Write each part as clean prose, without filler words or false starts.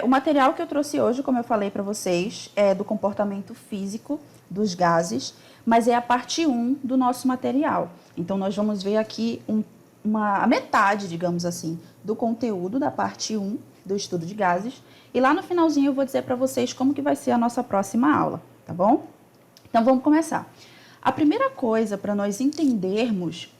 O material que eu trouxe hoje, como eu falei para vocês, é do comportamento físico dos gases, mas é a parte 1 do nosso material. Então, nós vamos ver aqui a metade, digamos assim, do conteúdo da parte 1 do estudo de gases. E lá no finalzinho eu vou dizer para vocês como que vai ser a nossa próxima aula, tá bom? Então, vamos começar. A primeira coisa para nós entendermos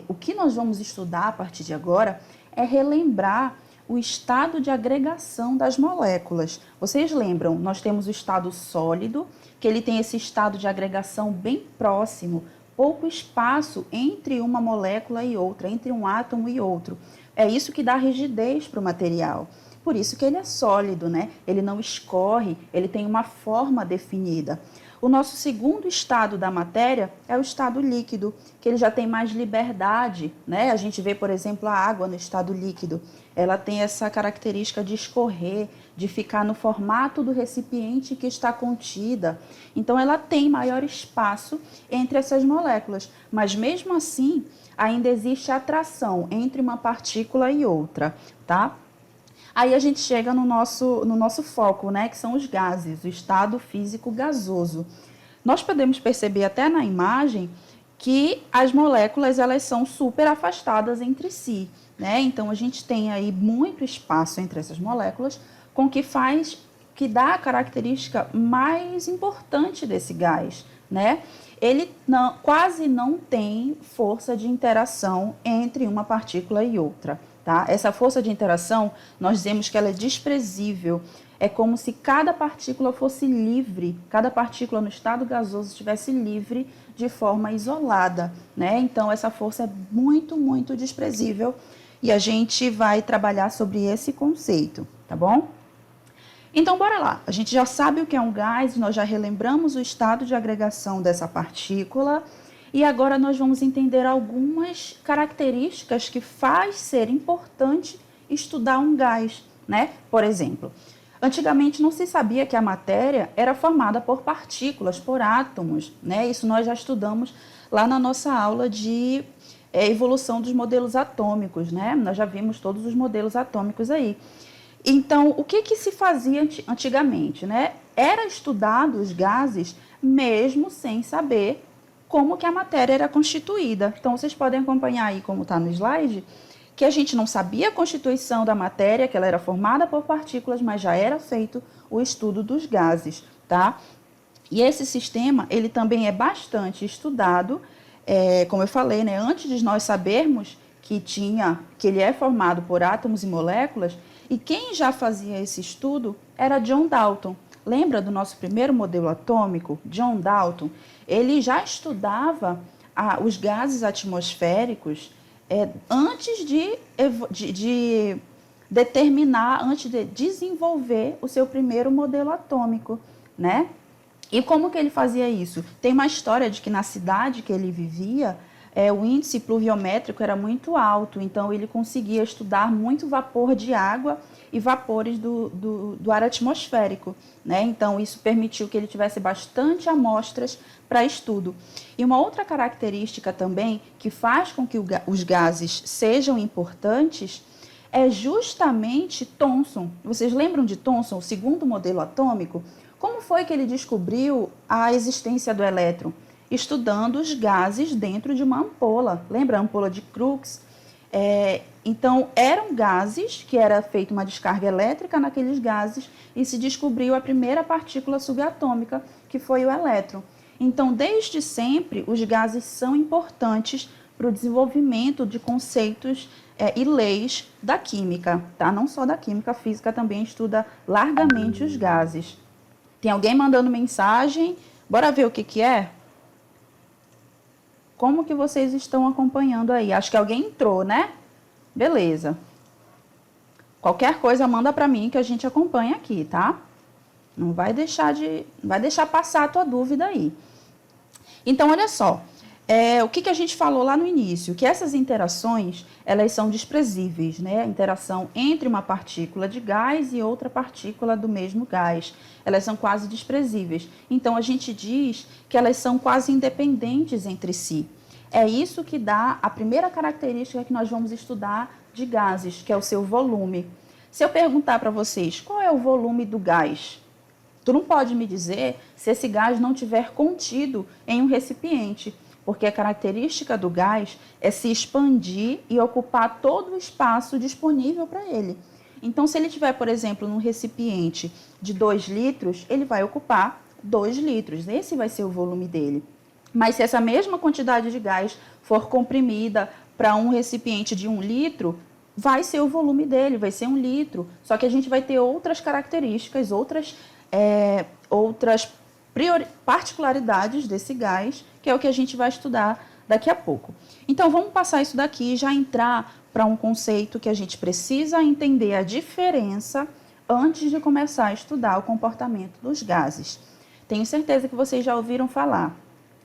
o que nós vamos estudar a partir de agora é relembrar o estado de agregação das moléculas. Vocês lembram, nós temos o estado sólido, que ele tem esse estado de agregação bem próximo, pouco espaço entre uma molécula e outra, entre um átomo e outro. É isso que dá rigidez para o material. Por isso que ele é sólido, né? Ele não escorre, ele tem uma forma definida. O nosso segundo estado da matéria é o estado líquido, que ele já tem mais liberdade, né? A gente vê, por exemplo, a água no estado líquido. Ela tem essa característica de escorrer, de ficar no formato do recipiente que está contida. Então, ela tem maior espaço entre essas moléculas. Mas, mesmo assim, ainda existe atração entre uma partícula e outra, tá? Aí a gente chega no nosso foco, né, que são os gases, o estado físico gasoso. Nós podemos perceber até na imagem que as moléculas elas são super afastadas entre si, né? Então a gente tem aí muito espaço entre essas moléculas, com que dá a característica mais importante desse gás, né? Ele quase não tem força de interação entre uma partícula e outra. Tá? Essa força de interação, nós dizemos que ela é desprezível. É como se cada partícula fosse livre, cada partícula no estado gasoso estivesse livre de forma isolada, né? Então, essa força é muito, muito desprezível e a gente vai trabalhar sobre esse conceito, tá bom? Então, bora lá. A gente já sabe o que é um gás, nós já relembramos o estado de agregação dessa partícula. E agora nós vamos entender algumas características que faz ser importante estudar um gás, né? Por exemplo, antigamente não se sabia que a matéria era formada por partículas, por átomos, né? Isso nós já estudamos lá na nossa aula de evolução dos modelos atômicos, né? Nós já vimos todos os modelos atômicos aí. Então, o que se fazia antigamente, né? Era estudado os gases mesmo sem saber como que a matéria era constituída. Então, vocês podem acompanhar aí, como está no slide, que a gente não sabia a constituição da matéria, que ela era formada por partículas, mas já era feito o estudo dos gases, tá? E esse sistema, ele também é bastante estudado, como eu falei, né? Antes de nós sabermos que ele é formado por átomos e moléculas, e quem já fazia esse estudo era John Dalton. Lembra do nosso primeiro modelo atômico, John Dalton? Ele já estudava os gases atmosféricos antes de determinar, antes de desenvolver o seu primeiro modelo atômico, né? E como que ele fazia isso? Tem uma história de que na cidade que ele vivia, o índice pluviométrico era muito alto, então ele conseguia estudar muito vapor de água e vapores do ar atmosférico, né? Então, isso permitiu que ele tivesse bastante amostras para estudo. E uma outra característica também que faz com que os gases sejam importantes é justamente Thomson. Vocês lembram de Thomson, o segundo modelo atômico? Como foi que ele descobriu a existência do elétron? Estudando os gases dentro de uma ampola. Lembra a ampola de Crookes? Então, eram gases que era feita uma descarga elétrica naqueles gases e se descobriu a primeira partícula subatômica, que foi o elétron. Então, desde sempre, os gases são importantes para o desenvolvimento de conceitos e leis da química, tá? Não só da química, a física também estuda largamente os gases. Tem alguém mandando mensagem? Bora ver o que é? Como que vocês estão acompanhando aí? Acho que alguém entrou, né? Beleza. Qualquer coisa, manda para mim que a gente acompanha aqui, tá? Não vai deixar passar a tua dúvida aí. Então, olha só. O que a gente falou lá no início? Que essas interações, elas são desprezíveis, né? A interação entre uma partícula de gás e outra partícula do mesmo gás. Elas são quase desprezíveis. Então, a gente diz que elas são quase independentes entre si. É isso que dá a primeira característica que nós vamos estudar de gases, que é o seu volume. Se eu perguntar para vocês qual é o volume do gás, tu não pode me dizer se esse gás não tiver contido em um recipiente, porque a característica do gás é se expandir e ocupar todo o espaço disponível para ele. Então, se ele tiver, por exemplo, num recipiente de 2 litros, ele vai ocupar 2 litros. Esse vai ser o volume dele. Mas se essa mesma quantidade de gás for comprimida para um recipiente de 1 litro, vai ser o volume dele, vai ser 1 litro. Só que a gente vai ter outras características, outras particularidades desse gás, que é o que a gente vai estudar daqui a pouco. Então, vamos passar isso daqui e já entrar para um conceito que a gente precisa entender a diferença antes de começar a estudar o comportamento dos gases. Tenho certeza que vocês já ouviram falar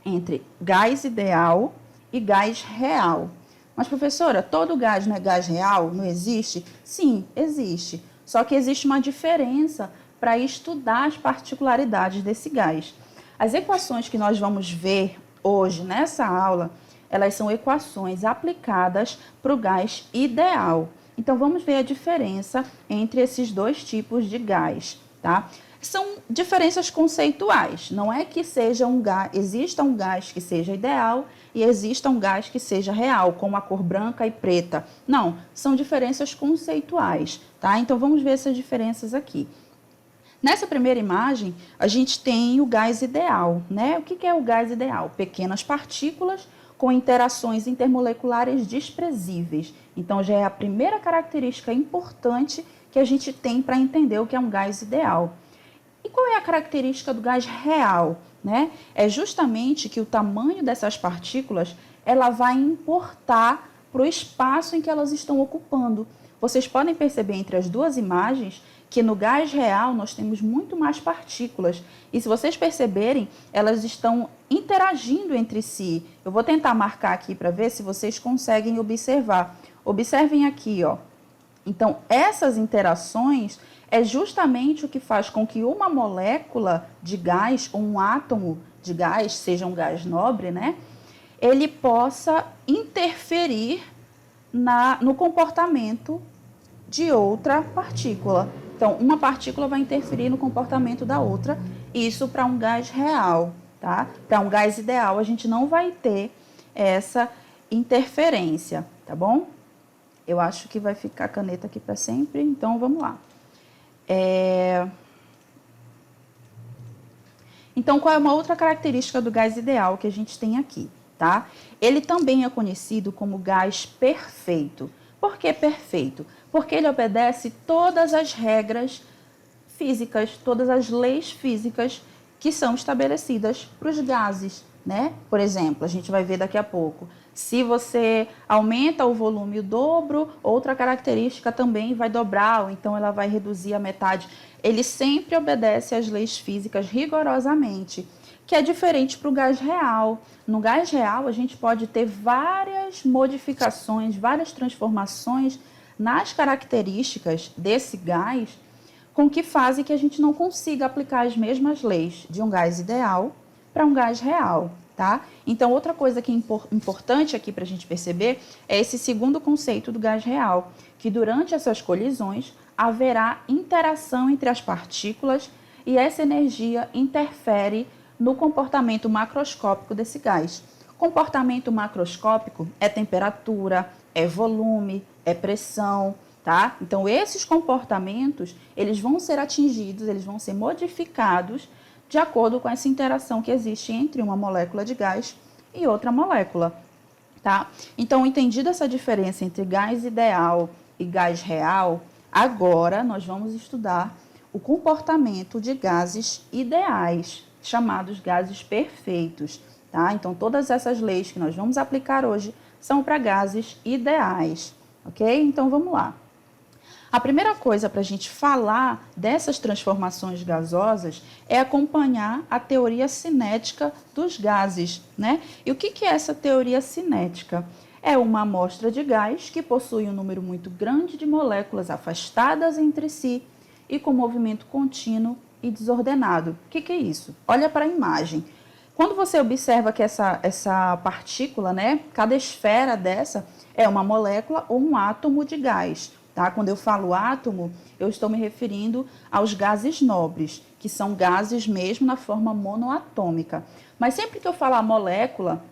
entre gás ideal e gás real. Mas, professora, todo gás não é gás real? Não existe? Sim, existe. Só que existe uma diferença para estudar as particularidades desse gás. As equações que nós vamos ver hoje nessa aula, elas são equações aplicadas para o gás ideal. Então, vamos ver a diferença entre esses dois tipos de gás, tá? São diferenças conceituais. Não é que seja exista um gás que seja ideal e exista um gás que seja real, como a cor branca e preta. Não, são diferenças conceituais, tá? Então, vamos ver essas diferenças aqui. Nessa primeira imagem, a gente tem o gás ideal, né? O que é o gás ideal? Pequenas partículas com interações intermoleculares desprezíveis. Então, já é a primeira característica importante que a gente tem para entender o que é um gás ideal. E qual é a característica do gás real, né? É justamente que o tamanho dessas partículas, ela vai importar para o espaço em que elas estão ocupando. Vocês podem perceber entre as duas imagens que no gás real nós temos muito mais partículas. E se vocês perceberem, elas estão interagindo entre si. Eu vou tentar marcar aqui para ver se vocês conseguem observar. Observem aqui, ó. Então, essas interações é justamente o que faz com que uma molécula de gás, ou um átomo de gás, seja um gás nobre, né? Ele possa interferir no comportamento de outra partícula. Então, uma partícula vai interferir no comportamento da outra, isso para um gás real, tá? Para um gás ideal, a gente não vai ter essa interferência, tá bom? Eu acho que vai ficar a caneta aqui para sempre, então vamos lá. Então, qual é uma outra característica do gás ideal que a gente tem aqui, tá? Ele também é conhecido como gás perfeito. Por que perfeito? Porque ele obedece todas as regras físicas, todas as leis físicas que são estabelecidas para os gases, né? Por exemplo, a gente vai ver daqui a pouco. Se você aumenta o volume o dobro, outra característica também vai dobrar, ou então ela vai reduzir a metade. Ele sempre obedece às leis físicas rigorosamente, que é diferente para o gás real. No gás real, a gente pode ter várias modificações, várias transformações nas características desse gás, com que fazem que a gente não consiga aplicar as mesmas leis de um gás ideal para um gás real, tá? Então, outra coisa que é importante aqui para a gente perceber é esse segundo conceito do gás real, que durante essas colisões haverá interação entre as partículas e essa energia interfere no comportamento macroscópico desse gás. Comportamento macroscópico é temperatura, é volume, é pressão, tá? Então, esses comportamentos, eles vão ser atingidos, eles vão ser modificados de acordo com essa interação que existe entre uma molécula de gás e outra molécula, tá? Então, entendida essa diferença entre gás ideal e gás real, agora nós vamos estudar o comportamento de gases ideais, chamados gases perfeitos, tá? Então, todas essas leis que nós vamos aplicar hoje são para gases ideais, ok? Então, vamos lá. A primeira coisa para a gente falar dessas transformações gasosas é acompanhar a teoria cinética dos gases, né? E o que é essa teoria cinética? É uma amostra de gás que possui um número muito grande de moléculas afastadas entre si e com movimento contínuo e desordenado. O que é isso? Olha para a imagem. Quando você observa que essa partícula, né, cada esfera dessa é uma molécula ou um átomo de gás. tá? Quando eu falo átomo, eu estou me referindo aos gases nobres, que são gases mesmo na forma monoatômica. Mas sempre que eu falar molécula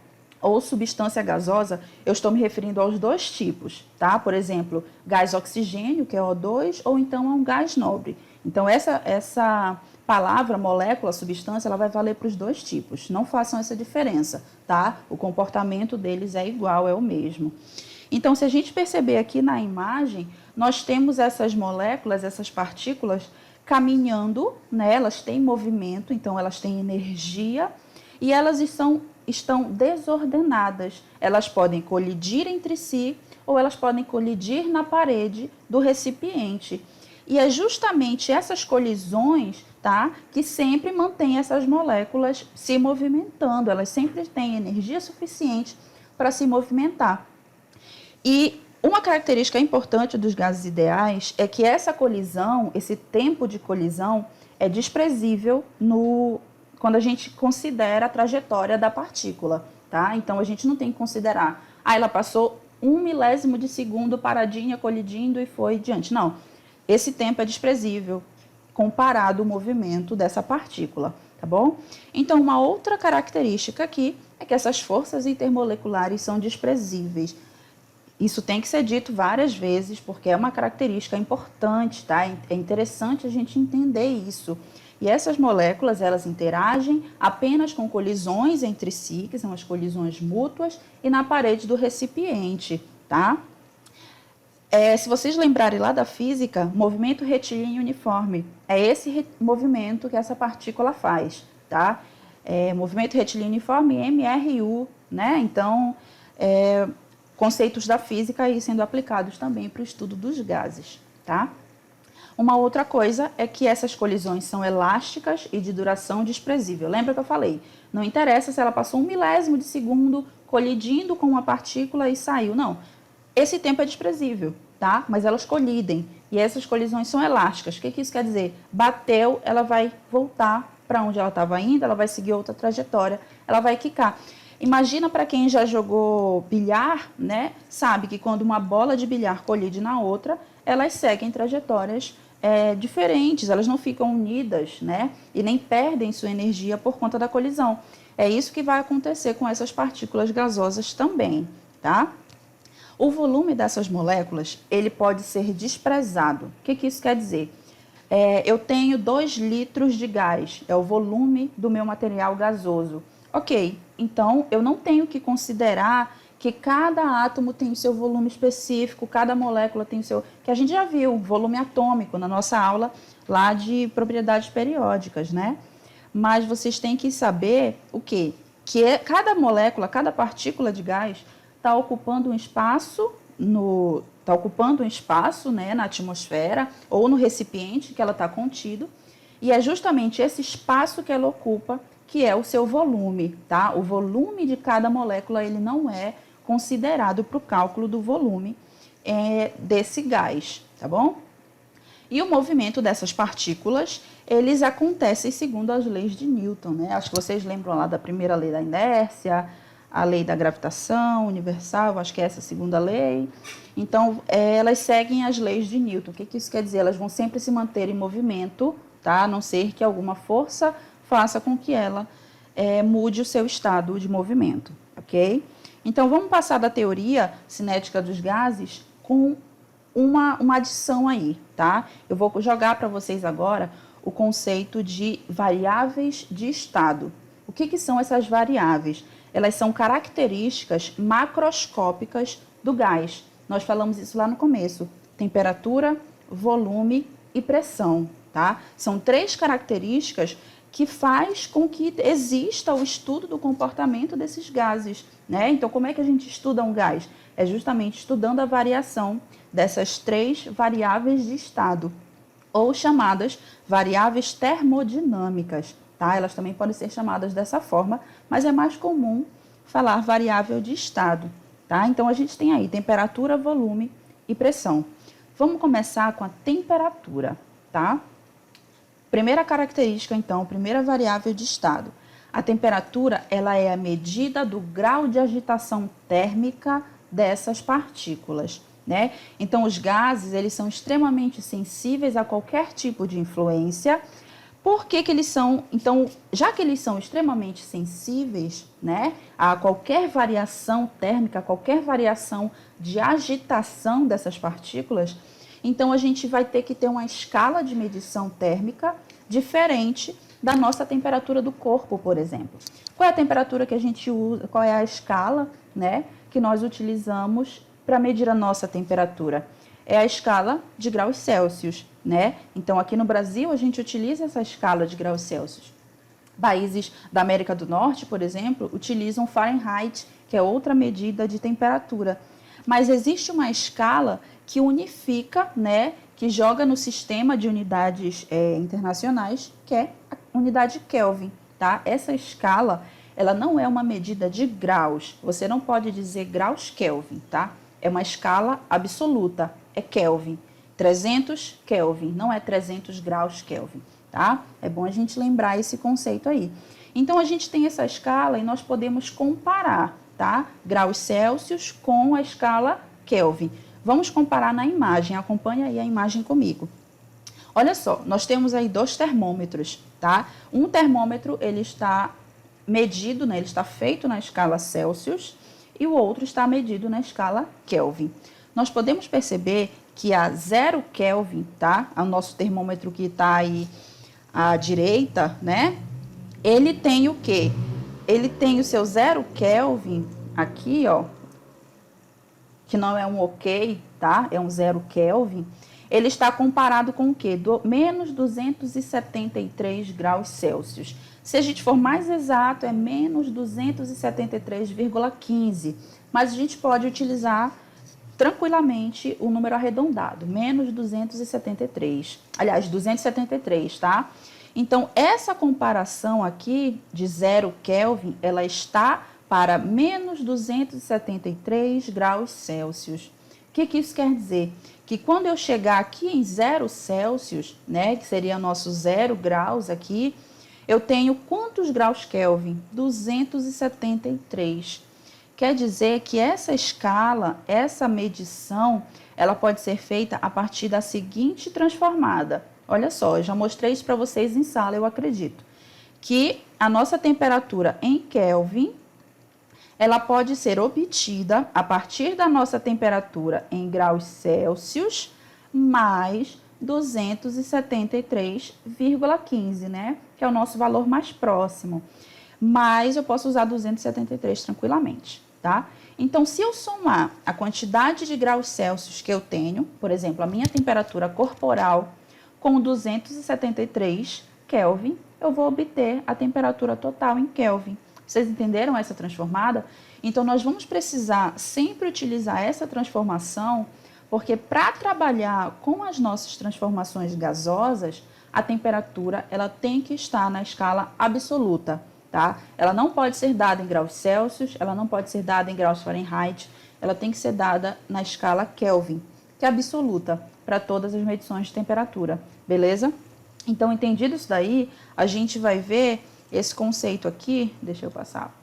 ou substância gasosa, eu estou me referindo aos dois tipos, tá? Por exemplo, gás oxigênio, que é O2, ou então a um gás nobre. Então, essa palavra, molécula, substância, ela vai valer para os dois tipos. Não façam essa diferença, tá? O comportamento deles é igual, é o mesmo. Então, se a gente perceber aqui na imagem, nós temos essas moléculas, essas partículas caminhando, né? Elas têm movimento, então elas têm energia e elas estão desordenadas. Elas podem colidir entre si ou elas podem colidir na parede do recipiente. E é justamente essas colisões, tá, que sempre mantém essas moléculas se movimentando. Elas sempre têm energia suficiente para se movimentar. E uma característica importante dos gases ideais é que essa colisão, esse tempo de colisão, é desprezível quando a gente considera a trajetória da partícula, tá? Então, a gente não tem que considerar, ela passou 1 milésimo de segundo paradinha, colidindo e foi diante. Não, esse tempo é desprezível comparado ao movimento dessa partícula, tá bom? Então, uma outra característica aqui é que essas forças intermoleculares são desprezíveis. Isso tem que ser dito várias vezes, porque é uma característica importante, tá? É interessante a gente entender isso. E essas moléculas, elas interagem apenas com colisões entre si, que são as colisões mútuas, e na parede do recipiente, tá? Se vocês lembrarem lá da física, movimento retilíneo uniforme, é esse movimento que essa partícula faz, tá? Movimento retilíneo uniforme, MRU, né? Então, conceitos da física aí sendo aplicados também para o estudo dos gases, tá? Uma outra coisa é que essas colisões são elásticas e de duração desprezível. Lembra que eu falei? Não interessa se ela passou 1 milésimo de segundo colidindo com uma partícula e saiu, não. Esse tempo é desprezível, tá? Mas elas colidem e essas colisões são elásticas. O que isso quer dizer? Bateu, ela vai voltar para onde ela estava indo, ela vai seguir outra trajetória, ela vai quicar. Imagina para quem já jogou bilhar, né? Sabe que quando uma bola de bilhar colide na outra, elas seguem trajetórias diferentes, elas não ficam unidas, né? E nem perdem sua energia por conta da colisão. É isso que vai acontecer com essas partículas gasosas também, tá? O volume dessas moléculas, ele pode ser desprezado. O que isso quer dizer? Eu tenho 2 litros de gás, é o volume do meu material gasoso. Ok, então eu não tenho que considerar que cada átomo tem o seu volume específico, cada molécula tem o seu... Que a gente já viu, volume atômico na nossa aula lá de propriedades periódicas, né? Mas vocês têm que saber o quê? Que cada molécula, cada partícula de gás está ocupando um espaço né, na atmosfera ou no recipiente que ela está contido, e é justamente esse espaço que ela ocupa que é o seu volume, tá? O volume de cada molécula, ele não é considerado para o cálculo do volume desse gás, tá bom? E o movimento dessas partículas, eles acontecem segundo as leis de Newton, né? Acho que vocês lembram lá da primeira lei da inércia, a lei da gravitação universal, acho que é essa segunda lei. Então, elas seguem as leis de Newton. O que isso quer dizer? Elas vão sempre se manter em movimento, tá? A não ser que alguma força faça com que ela mude o seu estado de movimento, ok? Então, vamos passar da teoria cinética dos gases com uma adição aí, tá? Eu vou jogar para vocês agora o conceito de variáveis de estado. O que são essas variáveis? Elas são características macroscópicas do gás. Nós falamos isso lá no começo. Temperatura, volume e pressão, tá? São 3 características que faz com que exista o estudo do comportamento desses gases, né? Então, como é que a gente estuda um gás? É justamente estudando a variação dessas 3 variáveis de estado, ou chamadas variáveis termodinâmicas, tá? Elas também podem ser chamadas dessa forma, mas é mais comum falar variável de estado, tá? Então, a gente tem aí temperatura, volume e pressão. Vamos começar com a temperatura, tá? Primeira característica, então, primeira variável de estado. A temperatura, ela é a medida do grau de agitação térmica dessas partículas. né? Então, os gases, eles são extremamente sensíveis a qualquer tipo de influência. Por que que eles são? Então, já que eles são extremamente sensíveis, né, a qualquer variação térmica, a qualquer variação de agitação dessas partículas, então a gente vai ter que ter uma escala de medição térmica diferente da nossa temperatura do corpo, por exemplo. Qual é a temperatura que a gente usa? Qual é a escala, né, que nós utilizamos para medir a nossa temperatura? É a escala de graus Celsius, né? Então, aqui no Brasil, a gente utiliza essa escala de graus Celsius. Países da América do Norte, por exemplo, utilizam Fahrenheit, que é outra medida de temperatura. Mas existe uma escala que unifica, né, que joga no sistema de unidades internacionais, que é a unidade Kelvin, tá? Essa escala, ela não é uma medida de graus. Você não pode dizer graus Kelvin, tá? É uma escala absoluta, é Kelvin. 300 Kelvin, não é 300 graus Kelvin, tá? É bom a gente lembrar esse conceito aí. Então, a gente tem essa escala e nós podemos comparar, tá? Graus Celsius com a escala Kelvin. Vamos comparar na imagem, acompanha aí a imagem comigo. Olha só, nós temos aí dois termômetros, tá? Um termômetro, ele está medido, né? Ele está feito na escala Celsius e o outro está medido na escala Kelvin. Nós podemos perceber que a 0 Kelvin, tá? O nosso termômetro que está aí à direita, né? Ele tem o quê? Ele tem o seu 0 Kelvin aqui, ó, que não é um ok, tá? É um 0 Kelvin. Ele está comparado com o quê? Menos 273 graus Celsius. Se a gente for mais exato, é menos 273,15. Mas a gente pode utilizar tranquilamente o número arredondado, menos 273. Aliás, 273, tá? Então, essa comparação aqui de 0 Kelvin, ela está para menos 273 graus Celsius. O que isso quer dizer? Que quando eu chegar aqui em 0 Celsius, né, que seria nosso 0 graus aqui, eu tenho quantos graus Kelvin? 273. Quer dizer que essa escala, essa medição, ela pode ser feita a partir da seguinte transformada. Olha só, eu já mostrei isso para vocês em sala, eu acredito. Que a nossa temperatura em Kelvin, ela pode ser obtida a partir da nossa temperatura em graus Celsius mais 273,15, né? Que é o nosso valor mais próximo. Mas eu posso usar 273 tranquilamente, tá? Então, se eu somar a quantidade de graus Celsius que eu tenho, por exemplo, a minha temperatura corporal com 273 Kelvin, eu vou obter a temperatura total em Kelvin. Vocês entenderam essa transformada? Então, nós vamos precisar sempre utilizar essa transformação, porque para trabalhar com as nossas transformações gasosas, a temperatura ela tem que estar na escala absoluta, tá? Ela não pode ser dada em graus Celsius, ela não pode ser dada em graus Fahrenheit, ela tem que ser dada na escala Kelvin, que é absoluta para todas as medições de temperatura, beleza? Então, entendido isso daí, a gente vai ver esse conceito aqui, deixa eu passar,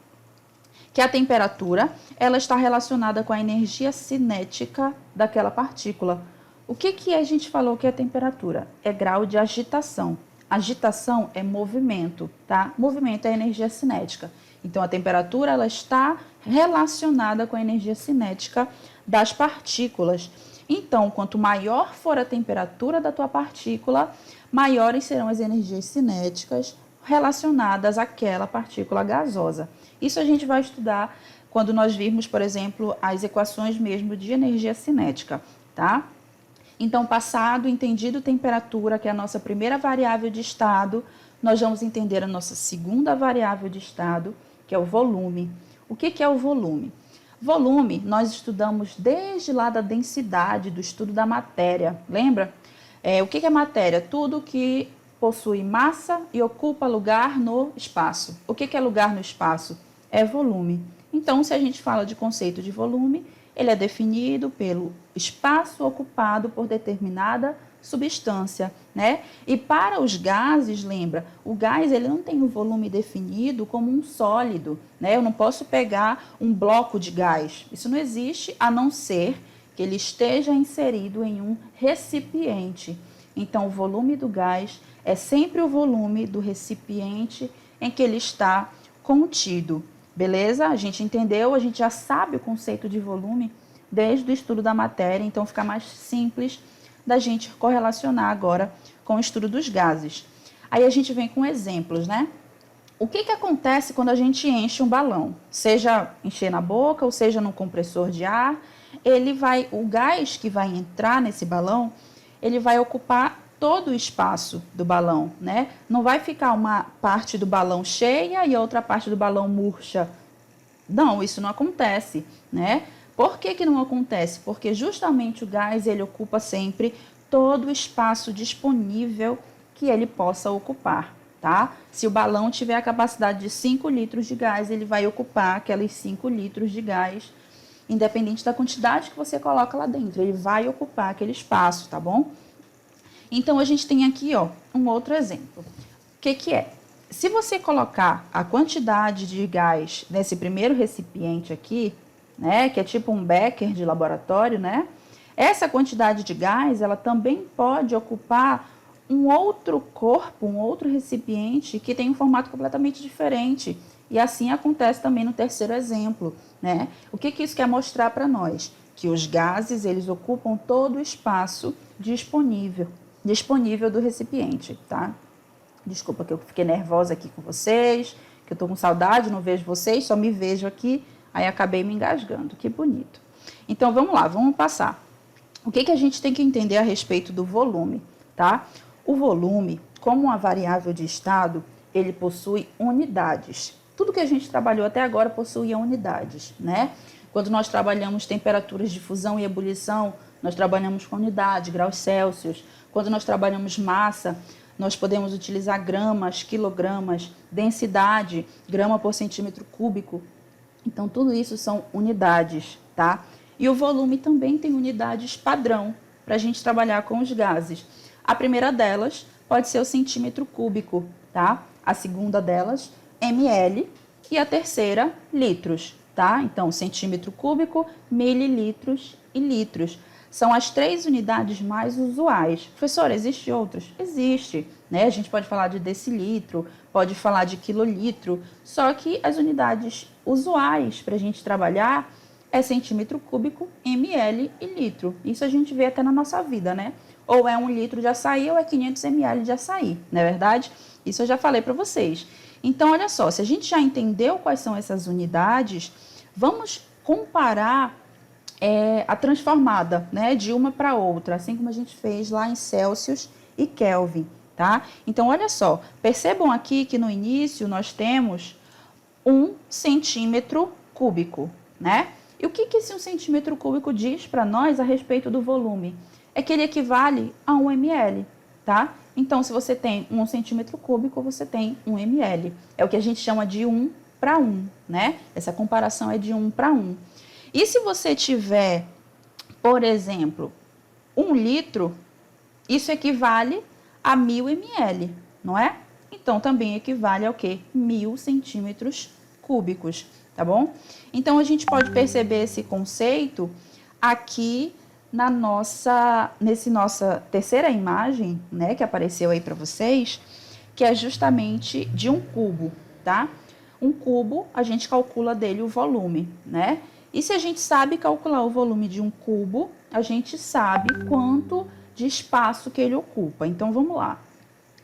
que a temperatura, ela está relacionada com a energia cinética daquela partícula. O que a gente falou que é temperatura? É grau de agitação. Agitação é movimento, tá? Movimento é energia cinética. Então, a temperatura, ela está relacionada com a energia cinética das partículas. Então, quanto maior for a temperatura da tua partícula, maiores serão as energias cinéticas relacionadas àquela partícula gasosa. Isso a gente vai estudar quando nós virmos, por exemplo, as equações mesmo de energia cinética, tá? Então, passado, entendido temperatura, que é a nossa primeira variável de estado, nós vamos entender a nossa segunda variável de estado, que é o volume. O que é o volume? Volume, nós estudamos desde lá da densidade, do estudo da matéria, lembra? O que é matéria? Tudo que possui massa e ocupa lugar no espaço. O que é lugar no espaço? É volume. Então, se a gente fala de conceito de volume, ele é definido pelo espaço ocupado por determinada substância, né? E para os gases, lembra, o gás ele não tem um volume definido como um sólido, né? Eu não posso pegar um bloco de gás. Isso não existe, a não ser que ele esteja inserido em um recipiente. Então, o volume do gás é sempre o volume do recipiente em que ele está contido. Beleza? A gente entendeu, a gente já sabe o conceito de volume desde o estudo da matéria, então fica mais simples da gente correlacionar agora com o estudo dos gases. Aí a gente vem com exemplos, né? O que acontece quando a gente enche um balão? Seja encher na boca ou seja num compressor de ar, o gás que vai entrar nesse balão, ele vai ocupar todo o espaço do balão, né? Não vai ficar uma parte do balão cheia e a outra parte do balão murcha. Não, isso não acontece, né? Por que não acontece? Porque justamente o gás, ele ocupa sempre todo o espaço disponível que ele possa ocupar, tá? Se o balão tiver a capacidade de 5 litros de gás, ele vai ocupar aqueles 5 litros de gás, independente da quantidade que você coloca lá dentro, ele vai ocupar aquele espaço, tá bom? Então, a gente tem aqui, ó, um outro exemplo. O que é? Se você colocar a quantidade de gás nesse primeiro recipiente aqui, né, que é tipo um becker de laboratório, né? Essa quantidade de gás, ela também pode ocupar um outro corpo, um outro recipiente que tem um formato completamente diferente. E assim acontece também no terceiro exemplo, né? O que isso quer mostrar para nós? Que os gases, eles ocupam todo o espaço disponível do recipiente, tá? Desculpa que eu fiquei nervosa aqui com vocês, que eu tô com saudade, não vejo vocês, só me vejo aqui, aí acabei me engasgando, que bonito. Então, vamos lá, vamos passar. O que a gente tem que entender a respeito do volume, tá? O volume, como uma variável de estado, ele possui unidades. Tudo que a gente trabalhou até agora possuía unidades, né? Quando nós trabalhamos temperaturas de fusão e ebulição, nós trabalhamos com unidade, graus Celsius. Quando nós trabalhamos massa, nós podemos utilizar gramas, quilogramas, densidade, grama por centímetro cúbico. Então, tudo isso são unidades, tá? E o volume também tem unidades padrão para a gente trabalhar com os gases. A primeira delas pode ser o centímetro cúbico, tá? A segunda delas, ml, e a terceira, litros, tá? Então, centímetro cúbico, mililitros e litros. São as 3 unidades mais usuais. Professor, existe outros? Existe, né? A gente pode falar de decilitro, pode falar de quilolitro, só que as unidades usuais para a gente trabalhar é centímetro cúbico, ml e litro. Isso a gente vê até na nossa vida, né? Ou é 1 litro de açaí ou é 500 ml de açaí, não é verdade? Isso eu já falei para vocês. Então, olha só, se a gente já entendeu quais são essas unidades, vamos comparar a transformada, né, de uma para outra, assim como a gente fez lá em Celsius e Kelvin, tá? Então, olha só, percebam aqui que no início nós temos 1 centímetro cúbico, né? E o que esse 1 centímetro cúbico diz para nós a respeito do volume? É que ele equivale a 1 ml, tá? Então, se você tem 1 centímetro cúbico, você tem 1 ml. É o que a gente chama de 1 para 1, né? Essa comparação é de 1 para 1. E se você tiver, por exemplo, 1 litro, isso equivale a 1000 ml, não é? Então, também equivale ao quê? 1000 centímetros cúbicos, tá bom? Então, a gente pode perceber esse conceito aqui nessa nossa terceira imagem, né, que apareceu aí para vocês, que é justamente de um cubo, tá? Um cubo, a gente calcula dele o volume, né? E se a gente sabe calcular o volume de um cubo, a gente sabe quanto de espaço que ele ocupa. Então, vamos lá.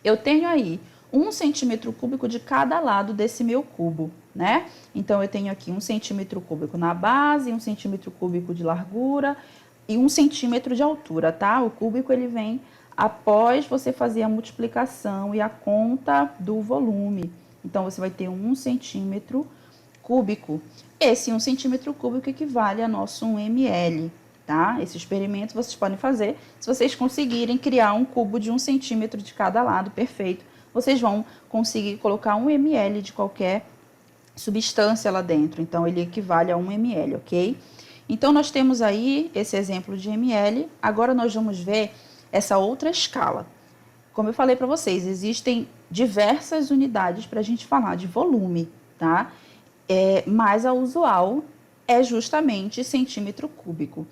Eu tenho aí 1 centímetro cúbico de cada lado desse meu cubo, né? Então, eu tenho aqui 1 centímetro cúbico na base, 1 centímetro cúbico de largura e 1 centímetro de altura, tá? O cúbico, ele vem após você fazer a multiplicação e a conta do volume. Então, você vai ter 1 centímetro cúbico. Esse 1 centímetro cúbico equivale a nosso 1 ml, tá? Esse experimento vocês podem fazer. Se vocês conseguirem criar um cubo de 1 centímetro de cada lado, perfeito, vocês vão conseguir colocar 1 ml de qualquer substância lá dentro. Então, ele equivale a 1 ml, ok? Então, nós temos aí esse exemplo de ml. Agora, nós vamos ver essa outra escala. Como eu falei para vocês, existem diversas unidades para a gente falar de volume, tá? Mas a usual é justamente centímetro cúbico.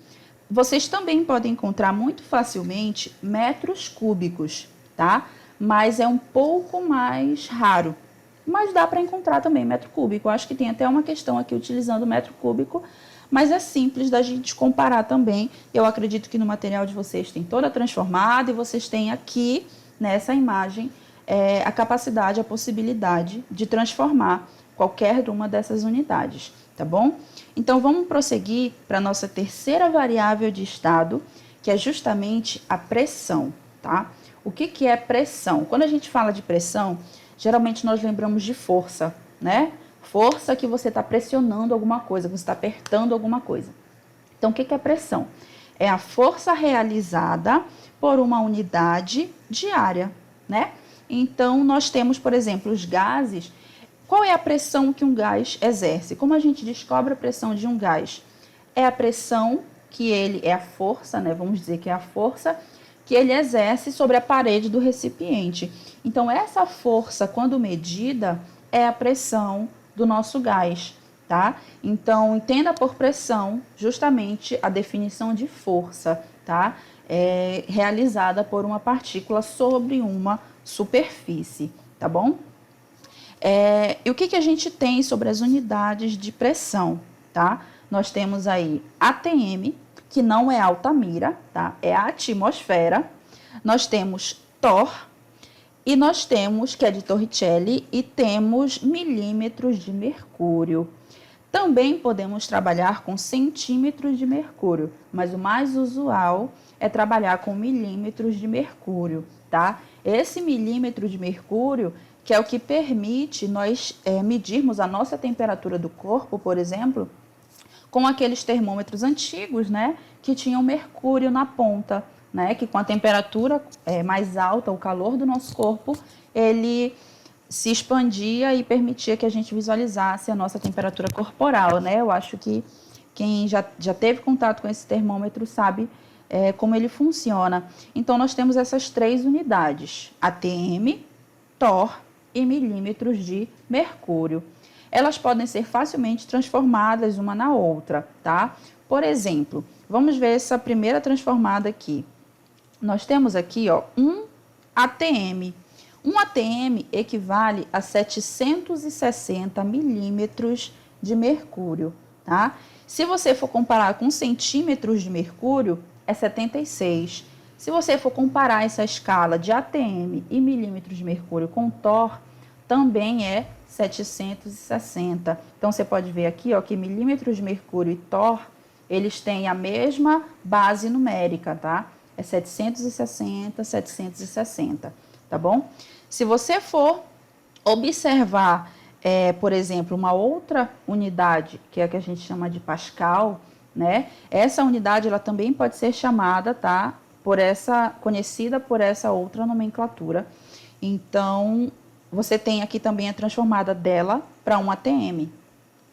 Vocês também podem encontrar muito facilmente metros cúbicos, tá? Mas é um pouco mais raro. Mas dá para encontrar também metro cúbico. Eu acho que tem até uma questão aqui utilizando metro cúbico, mas é simples da gente comparar também. Eu acredito que no material de vocês tem toda transformada e vocês têm aqui, nessa imagem, a capacidade, a possibilidade de transformar qualquer uma dessas unidades, tá bom? Então, vamos prosseguir para a nossa terceira variável de estado, que é justamente a pressão, tá? O que é pressão? Quando a gente fala de pressão, geralmente nós lembramos de força, né? Força que você está pressionando alguma coisa, que você está apertando alguma coisa. Então, o que é pressão? É a força realizada por uma unidade diária, né? Então, nós temos, por exemplo, os gases. Qual é a pressão que um gás exerce? Como a gente descobre a pressão de um gás? É a pressão que ele, é a força, né? Vamos dizer que é a força que ele exerce sobre a parede do recipiente. Então, essa força, quando medida, é a pressão do nosso gás, tá? Então, entenda por pressão justamente a definição de força, tá? Realizada por uma partícula sobre uma superfície, tá bom? E o que a gente tem sobre as unidades de pressão, tá? Nós temos aí ATM, que não é Altamira, tá? É a atmosfera. Nós temos Torr, e nós temos, que é de Torricelli, e temos milímetros de mercúrio. Também podemos trabalhar com centímetros de mercúrio, mas o mais usual é trabalhar com milímetros de mercúrio, tá? Esse milímetro de mercúrio que é o que permite nós medirmos a nossa temperatura do corpo, por exemplo, com aqueles termômetros antigos, né, que tinham mercúrio na ponta, né, que com a temperatura mais alta, o calor do nosso corpo, ele se expandia e permitia que a gente visualizasse a nossa temperatura corporal, né? Eu acho que quem já teve contato com esse termômetro sabe como ele funciona. Então, nós temos essas três unidades, ATM, Torr e milímetros de mercúrio. Elas podem ser facilmente transformadas uma na outra, tá? Por exemplo, vamos ver essa primeira transformada aqui. Nós temos aqui, ó, um ATM. Um ATM equivale a 760 milímetros de mercúrio, tá? Se você for comparar com centímetros de mercúrio, é 76. Se você for comparar essa escala de ATM e milímetros de mercúrio com Torr, também é 760. Então, você pode ver aqui, ó, que milímetros de mercúrio e Torr, eles têm a mesma base numérica, tá? É 760, 760, tá bom? Se você for observar, por exemplo, uma outra unidade, que é a que a gente chama de Pascal, né? Essa unidade, ela também pode ser chamada, tá? Conhecida por essa outra nomenclatura. Então, você tem aqui também a transformada dela para um ATM,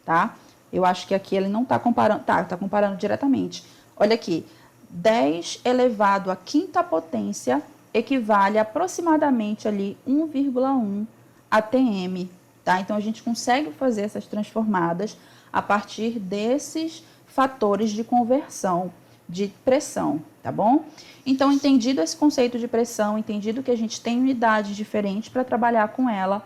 tá? Eu acho que aqui ele não está comparando, tá comparando diretamente. Olha aqui, 10 elevado à quinta potência equivale a aproximadamente ali 1,1 ATM, tá? Então, a gente consegue fazer essas transformadas a partir desses fatores de conversão de pressão, tá bom? Então, entendido esse conceito de pressão, entendido que a gente tem unidades diferentes para trabalhar com ela,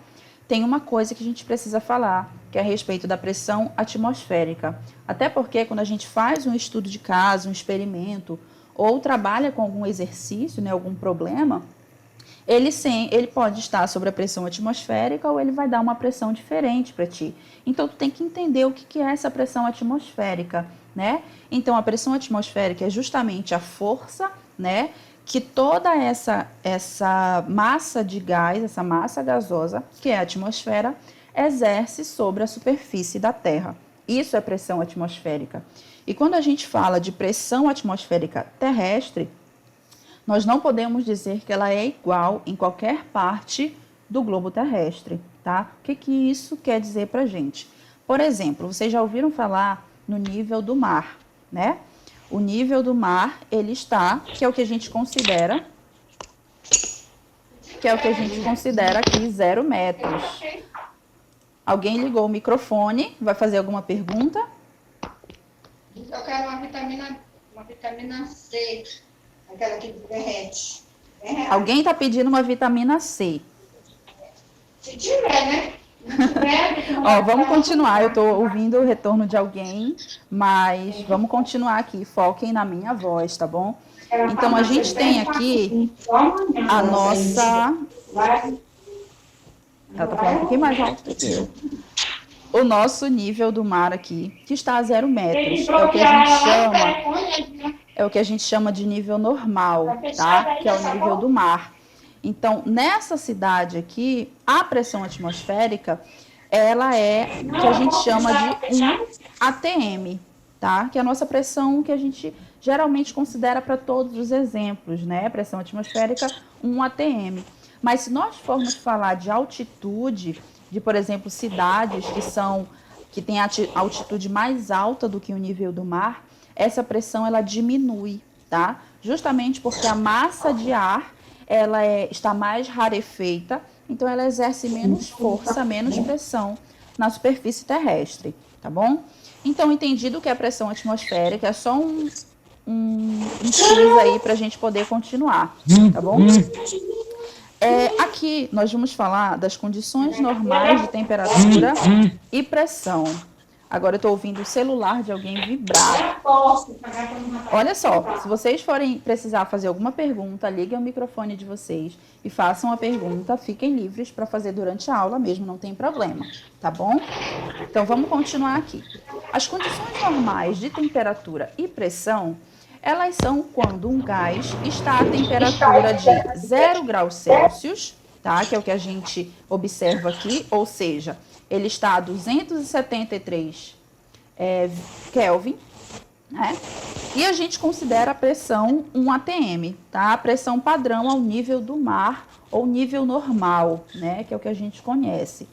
tem uma coisa que a gente precisa falar, que é a respeito da pressão atmosférica. Até porque quando a gente faz um estudo de caso, um experimento, ou trabalha com algum exercício, né, algum problema, ele pode estar sobre a pressão atmosférica ou ele vai dar uma pressão diferente para ti. Então, tu tem que entender o que é essa pressão atmosférica, né? Então, a pressão atmosférica é justamente a força, né, que toda essa massa de gás, essa massa gasosa, que é a atmosfera, exerce sobre a superfície da Terra. Isso é pressão atmosférica. E quando a gente fala de pressão atmosférica terrestre, nós não podemos dizer que ela é igual em qualquer parte do globo terrestre, tá? O que isso quer dizer pra gente? Por exemplo, vocês já ouviram falar no nível do mar, né? O nível do mar, ele está, que é o que a gente considera, aqui 0 metros. Alguém ligou o microfone, vai fazer alguma pergunta? Eu quero uma vitamina uma vitamina C, aquela que derrete. Alguém está pedindo uma vitamina C. Se tiver, né? Não tiver, Ó, vamos continuar. Eu estou ouvindo o retorno de alguém, mas vamos continuar aqui. Foquem na minha voz, tá bom? Então, a gente tem aqui a nossa... Ela está falando um pouquinho mais alto do que eu. O nosso nível do mar aqui, que está a 0 metros. É o que a gente chama de nível normal, tá? Que é o nível do mar. Então, nessa cidade aqui, a pressão atmosférica, ela é o que a gente chama de um ATM, tá? Que é a nossa pressão que a gente geralmente considera para todos os exemplos, né? Pressão atmosférica, um ATM. Mas se nós formos falar de altitude, de, por exemplo, cidades que têm a altitude mais alta do que o nível do mar, essa pressão ela diminui, tá? Justamente porque a massa de ar está mais rarefeita, então ela exerce menos força, menos pressão na superfície terrestre, tá bom? Então, entendido que a pressão atmosférica é só um X aí para a gente poder continuar, tá bom? Aqui nós vamos falar das condições normais de temperatura e pressão. Agora eu estou ouvindo o celular de alguém vibrar. Olha só, se vocês forem precisar fazer alguma pergunta, liguem o microfone de vocês e façam a pergunta. Fiquem livres para fazer durante a aula mesmo, não tem problema, tá bom? Então vamos continuar aqui. As condições normais de temperatura e pressão, elas são quando um gás está a temperatura de 0 graus Celsius, tá? Que é o que a gente observa aqui, ou seja, ele está a 273 Kelvin, né? E a gente considera a pressão um ATM, tá? A pressão padrão ao nível do mar ou nível normal, né? Que é o que a gente conhece.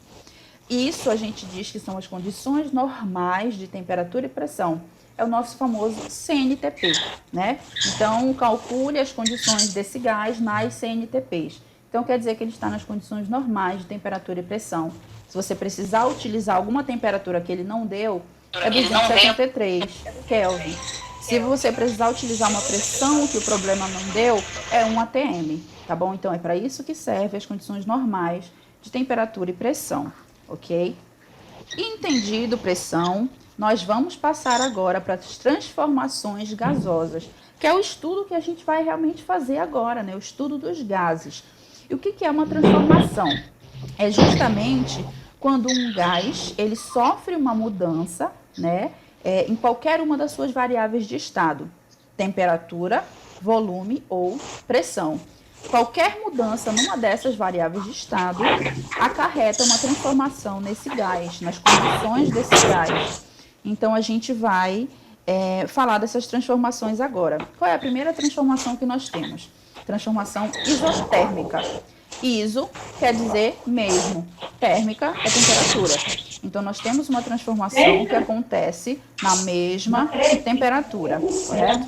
Isso a gente diz que são as condições normais de temperatura e pressão. É o nosso famoso CNTP, né? Então, calcule as condições desse gás nas CNTPs. Então, quer dizer que ele está nas condições normais de temperatura e pressão. Se você precisar utilizar alguma temperatura que ele não deu, é 273 Kelvin. Se você precisar utilizar uma pressão que o problema não deu, é um ATM, tá bom? Então, é para isso que servem as condições normais de temperatura e pressão, ok? Entendido pressão, nós vamos passar agora para as transformações gasosas, que é o estudo que a gente vai realmente fazer agora, né? O estudo dos gases. E o que é uma transformação? É justamente quando um gás ele sofre uma mudança, né? Em qualquer uma das suas variáveis de estado, temperatura, volume ou pressão. Qualquer mudança numa dessas variáveis de estado acarreta uma transformação nesse gás, nas condições desse gás. Então, a gente vai falar dessas transformações agora. Qual é a primeira transformação que nós temos? Transformação isotérmica. Iso quer dizer mesmo, térmica é temperatura. Então, nós temos uma transformação que acontece na mesma temperatura, correto?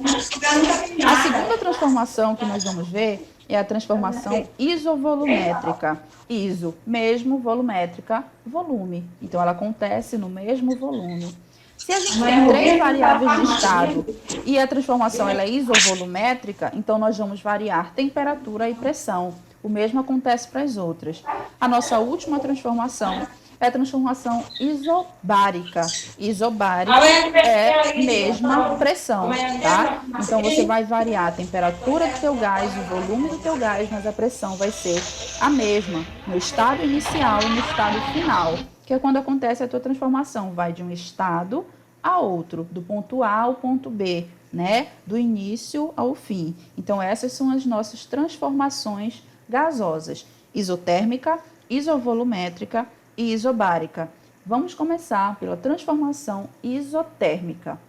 A segunda transformação que nós vamos ver é a transformação isovolumétrica. Iso, mesmo, volumétrica, volume. Então, ela acontece no mesmo volume. Se a gente tem 3 variáveis de estado e a transformação ela é isovolumétrica, então nós vamos variar temperatura e pressão. O mesmo acontece para as outras. A nossa última transformação é a transformação isobárica. Isobárica é mesma pressão, tá? Então, você vai variar a temperatura do teu gás, o volume do teu gás, mas a pressão vai ser a mesma no estado inicial e no estado final, que é quando acontece a tua transformação. Vai de um estado a outro, do ponto A ao ponto B, né? Do início ao fim. Então, essas são as nossas transformações gasosas: isotérmica, isovolumétrica e isobárica. Vamos começar pela transformação isotérmica.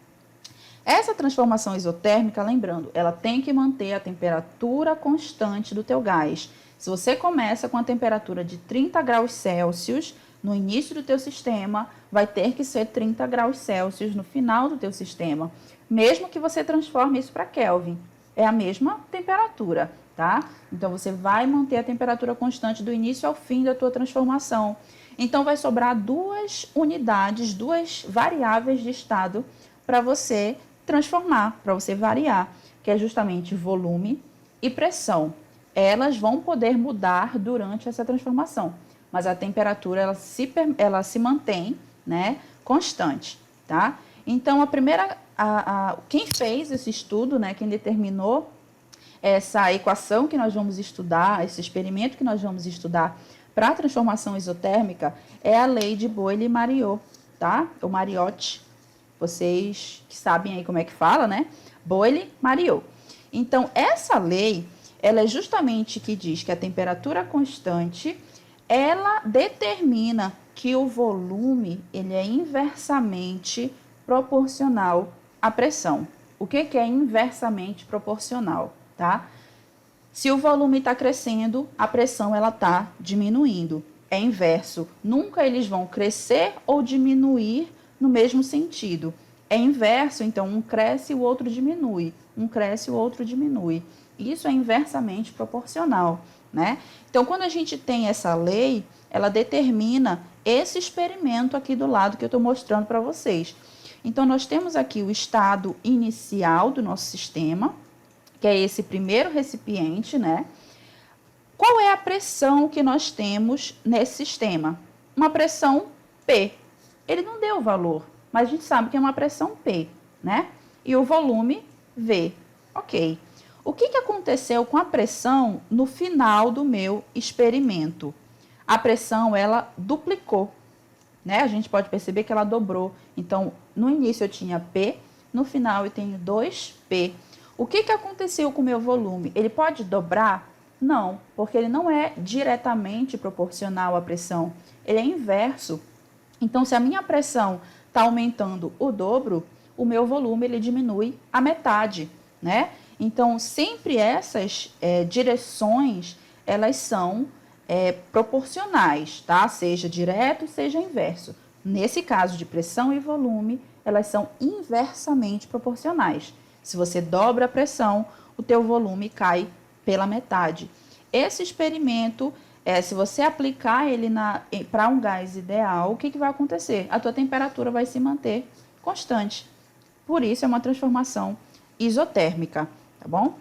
Essa transformação isotérmica, lembrando, ela tem que manter a temperatura constante do teu gás. Se você começa com a temperatura de 30 graus Celsius no início do teu sistema, vai ter que ser 30 graus Celsius no final do teu sistema, mesmo que você transforme isso para Kelvin. É a mesma temperatura, tá? Então, você vai manter a temperatura constante do início ao fim da tua transformação. Então, vai sobrar 2 unidades, 2 variáveis de estado para você transformar, para você variar, que é justamente volume e pressão. Elas vão poder mudar durante essa transformação, mas a temperatura ela se mantém, né, constante, tá? Então, quem fez esse estudo, né, quem determinou essa equação que nós vamos estudar, esse experimento que nós vamos estudar para a transformação isotérmica é a lei de Boyle-Mariot, tá? Ou Mariotte, vocês que sabem aí como é que fala, né? Boyle-Mariot. Então, essa lei, ela é justamente que diz que a temperatura constante, ela determina que o volume, ele é inversamente proporcional à pressão. O que é inversamente proporcional, tá? Se o volume está crescendo, a pressão ela está diminuindo. É inverso. Nunca eles vão crescer ou diminuir no mesmo sentido. É inverso, então um cresce e o outro diminui. Um cresce e o outro diminui. Isso é inversamente proporcional, né? Então, quando a gente tem essa lei, ela determina esse experimento aqui do lado que eu estou mostrando para vocês. Então, nós temos aqui o estado inicial do nosso sistema, que é esse primeiro recipiente, né? Qual é a pressão que nós temos nesse sistema? Uma pressão P. Ele não deu o valor, mas a gente sabe que é uma pressão P, né? E o volume V. Ok. O que aconteceu com a pressão no final do meu experimento? A pressão, ela duplicou, né? A gente pode perceber que ela dobrou. Então, no início eu tinha P, no final eu tenho 2P. O que aconteceu com o meu volume? Ele pode dobrar? Não, porque ele não é diretamente proporcional à pressão. Ele é inverso. Então, se a minha pressão está aumentando o dobro, o meu volume ele diminui a metade, né? Então, sempre essas direções, elas são proporcionais, tá? Seja direto, seja inverso. Nesse caso de pressão e volume, elas são inversamente proporcionais. Se você dobra a pressão, o teu volume cai pela metade. Esse experimento, se você aplicar ele para um gás ideal, o que vai acontecer? A tua temperatura vai se manter constante. Por isso, é uma transformação isotérmica, tá bom?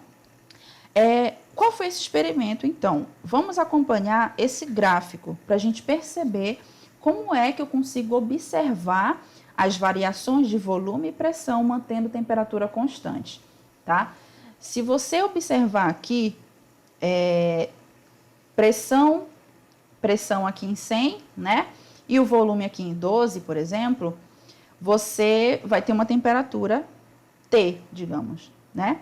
Qual foi esse experimento, então? Vamos acompanhar esse gráfico para a gente perceber como é que eu consigo observar as variações de volume e pressão mantendo temperatura constante, tá? Se você observar aqui, pressão aqui em 100, né? E o volume aqui em 12, por exemplo, você vai ter uma temperatura T, digamos, né?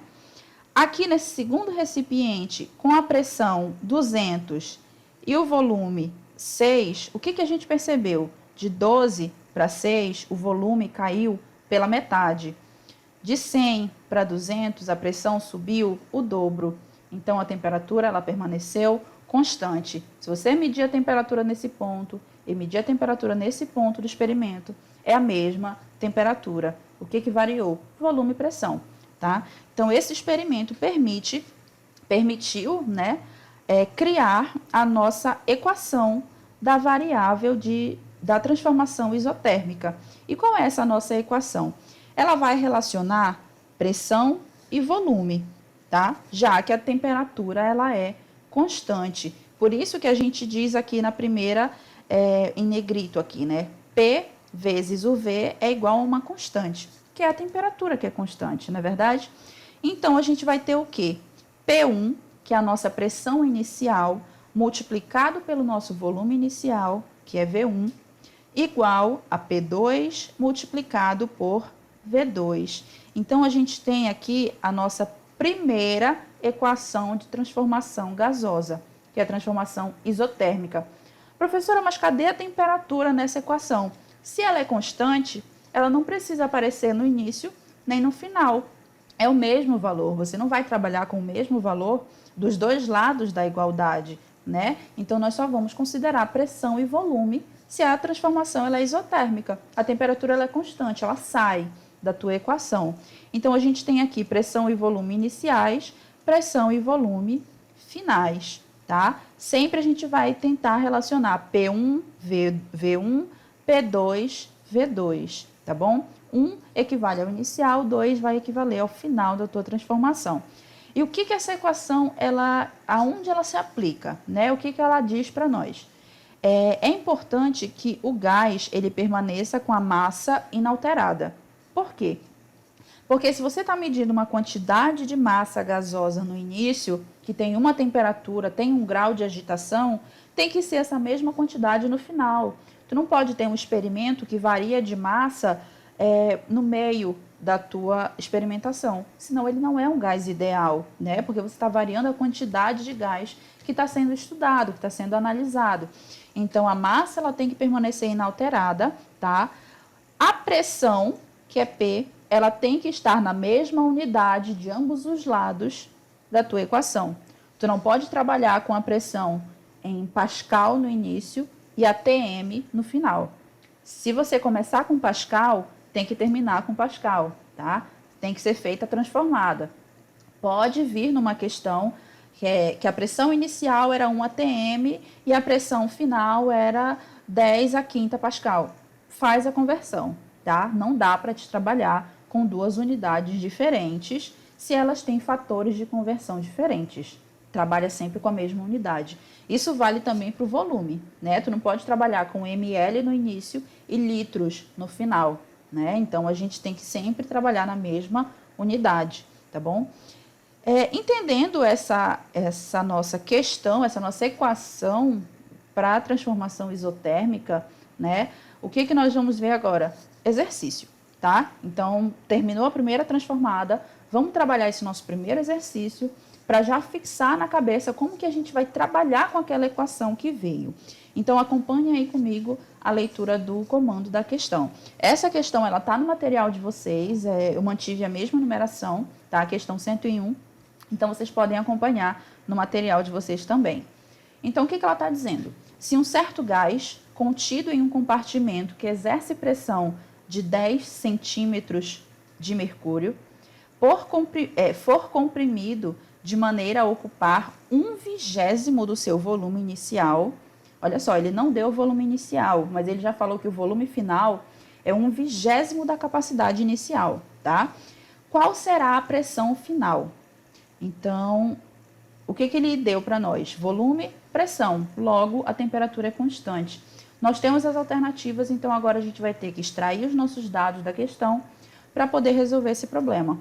Aqui nesse segundo recipiente, com a pressão 200 e o volume 6, o que a gente percebeu? De 12 para 6, o volume caiu pela metade. De 100 para 200, a pressão subiu o dobro. Então, a temperatura ela permaneceu constante. Se você medir a temperatura nesse ponto e medir a temperatura nesse ponto do experimento, é a mesma temperatura. O que variou? Volume e pressão, tá? Então, esse experimento permitiu, né, criar a nossa equação da variável da transformação isotérmica. E qual é essa nossa equação? Ela vai relacionar pressão e volume, tá? Já que a temperatura ela é constante. Por isso que a gente diz aqui na primeira, em negrito aqui, né? P vezes o V é igual a uma constante, que é a temperatura que é constante, não é verdade? Então, a gente vai ter o quê? P1, que é a nossa pressão inicial, multiplicado pelo nosso volume inicial, que é V1, igual a P2 multiplicado por V2. Então, a gente tem aqui a nossa primeira equação de transformação gasosa, que é a transformação isotérmica. Professora, mas cadê a temperatura nessa equação? Se ela é constante, ela não precisa aparecer no início nem no final. É o mesmo valor, você não vai trabalhar com o mesmo valor dos dois lados da igualdade, né? Então, nós só vamos considerar pressão e volume se a transformação ela é isotérmica. A temperatura ela é constante, ela sai da tua equação. Então, a gente tem aqui pressão e volume iniciais, pressão e volume finais, tá? Sempre a gente vai tentar relacionar P1, V1, P2, V2, tá bom? 1 equivale ao inicial, 2 vai equivaler ao final da tua transformação. E o que essa equação, aonde ela se aplica, né? O que ela diz para nós? É importante que o gás ele permaneça com a massa inalterada. Por quê? Porque se você está medindo uma quantidade de massa gasosa no início, que tem uma temperatura, tem um grau de agitação, tem que ser essa mesma quantidade no final. Tu não pode ter um experimento que varia de massa no meio da tua experimentação, senão ele não é um gás ideal, né? Porque você está variando a quantidade de gás que está sendo estudado, que está sendo analisado. Então, a massa ela tem que permanecer inalterada, tá? A pressão, que é P, ela tem que estar na mesma unidade de ambos os lados da tua equação. Tu não pode trabalhar com a pressão em Pascal no início e a TM no final. Se você começar com Pascal, tem que terminar com Pascal, tá? Tem que ser feita transformada. Pode vir numa questão que a pressão inicial era 1 atm e a pressão final era 10 a quinta Pascal. Faz a conversão, tá? Não dá para te trabalhar com duas unidades diferentes se elas têm fatores de conversão diferentes. Trabalha sempre com a mesma unidade. Isso vale também para o volume, né? Tu não pode trabalhar com ml no início e litros no final, né? Então, a gente tem que sempre trabalhar na mesma unidade, tá bom? Entendendo essa nossa questão, essa nossa equação para a transformação isotérmica, né? O que nós vamos ver agora? Exercício, tá? Então, terminou a primeira transformada, vamos trabalhar esse nosso primeiro exercício para já fixar na cabeça como que a gente vai trabalhar com aquela equação que veio. Então, acompanhe aí comigo a leitura do comando da questão. Essa questão, ela está no material de vocês, eu mantive a mesma numeração, tá? A questão 101, então vocês podem acompanhar no material de vocês também. Então, o que ela está dizendo? Se um certo gás contido em um compartimento que exerce pressão de 10 centímetros de mercúrio for comprimido de maneira a ocupar 1/20 do seu volume inicial. Olha só, ele não deu o volume inicial, mas ele já falou que o volume final é 1/20 da capacidade inicial, tá? Qual será a pressão final? Então, o que ele deu para nós? Volume, pressão. Logo, a temperatura é constante. Nós temos as alternativas, então agora a gente vai ter que extrair os nossos dados da questão para poder resolver esse problema.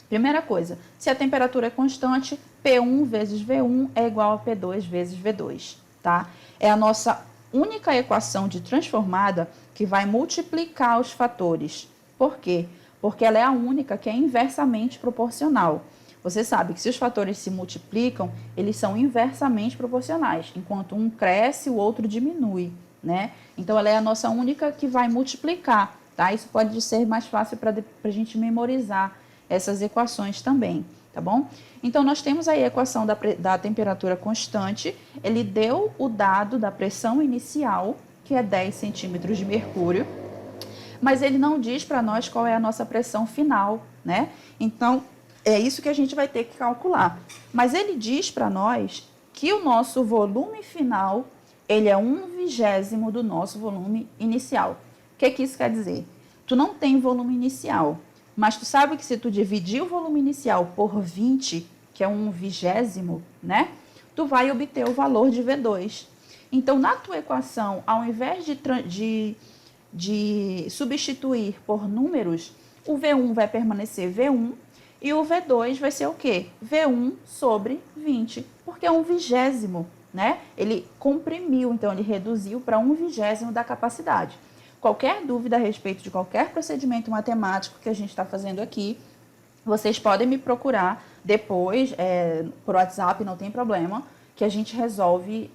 Primeira coisa, se a temperatura é constante, P1 vezes V1 é igual a P2 vezes V2, tá? É a nossa única equação de transformada que vai multiplicar os fatores. Por quê? Porque ela é a única que é inversamente proporcional. Você sabe que se os fatores se multiplicam, eles são inversamente proporcionais. Enquanto um cresce, o outro diminui, né? Então, ela é a nossa única que vai multiplicar, tá? Isso pode ser mais fácil para a gente memorizar essas equações também, tá bom? Então, nós temos aí a equação da temperatura constante. Ele deu o dado da pressão inicial, que é 10 centímetros de mercúrio, mas ele não diz para nós qual é a nossa pressão final, né? Então, é isso que a gente vai ter que calcular. Mas ele diz para nós que o nosso volume final, ele é 1/20 do nosso volume inicial. O que isso quer dizer? Tu não tem volume inicial, mas tu sabe que se tu dividir o volume inicial por 20, que é 1/20, né? Tu vai obter o valor de V2. Então, na tua equação, ao invés de substituir por números, o V1 vai permanecer V1 e o V2 vai ser o quê? V1 sobre 20, porque é 1/20, né? Ele comprimiu, então ele reduziu para 1/20 da capacidade. Qualquer dúvida a respeito de qualquer procedimento matemático que a gente está fazendo aqui, vocês podem me procurar depois, por WhatsApp, não tem problema, que a gente resolve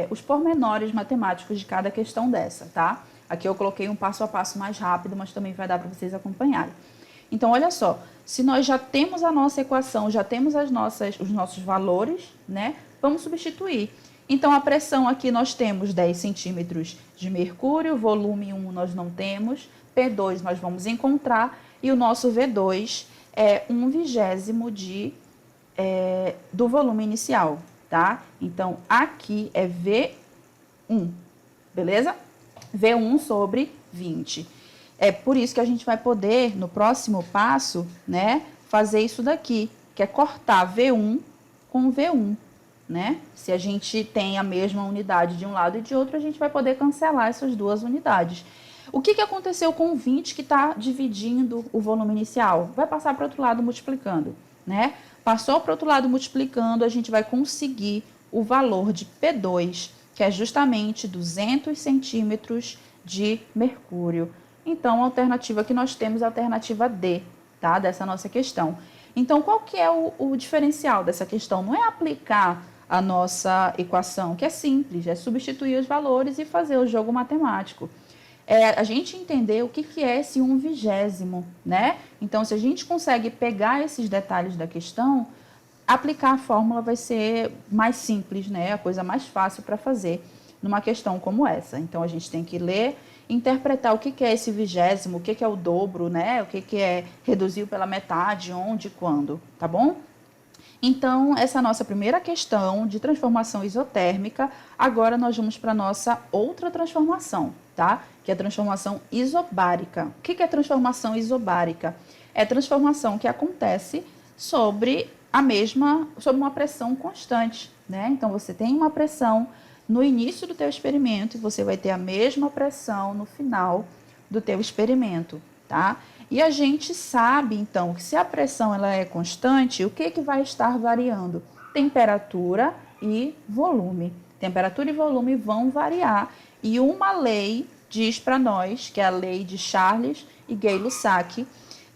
os pormenores matemáticos de cada questão dessa, tá? Aqui eu coloquei um passo a passo mais rápido, mas também vai dar para vocês acompanharem. Então, olha só, se nós já temos a nossa equação, já temos os nossos valores, né? Vamos substituir. Então, a pressão aqui nós temos 10 centímetros de mercúrio, volume 1 nós não temos, P2 nós vamos encontrar, e o nosso V2 é 1/20 do volume inicial, tá? Então, aqui é V1, beleza? V1 sobre 20. É por isso que a gente vai poder, no próximo passo, né, fazer isso daqui, que é cortar V1 com V1, né? Se a gente tem a mesma unidade de um lado e de outro, a gente vai poder cancelar essas duas unidades. O que aconteceu com o 20 que está dividindo o volume inicial? Vai passar para o outro lado multiplicando, né? Passou para o outro lado multiplicando, a gente vai conseguir o valor de P2, que é justamente 200 centímetros de mercúrio. Então, a alternativa que nós temos é a alternativa D, tá? Dessa nossa questão. Então, qual que é o diferencial dessa questão? Não é aplicar a nossa equação, que é simples, é substituir os valores e fazer o jogo matemático. É a gente entender o que é esse 1/20, né? Então, se a gente consegue pegar esses detalhes da questão, aplicar a fórmula vai ser mais simples, né? A coisa mais fácil para fazer numa questão como essa. Então, a gente tem que ler, interpretar o que é esse 20, o que é o dobro, né? O que é reduzir pela metade, onde, quando, tá bom? Então, essa é a nossa primeira questão de transformação isotérmica. Agora, nós vamos para a nossa outra transformação, tá? Que é a transformação isobárica. O que é transformação isobárica? É transformação que acontece sobre uma pressão constante, né? Então, você tem uma pressão no início do teu experimento e você vai ter a mesma pressão no final do teu experimento, tá? E a gente sabe, então, que se a pressão ela é constante, o que vai estar variando? Temperatura e volume. Temperatura e volume vão variar. E uma lei diz para nós, que é a lei de Charles e Gay-Lussac,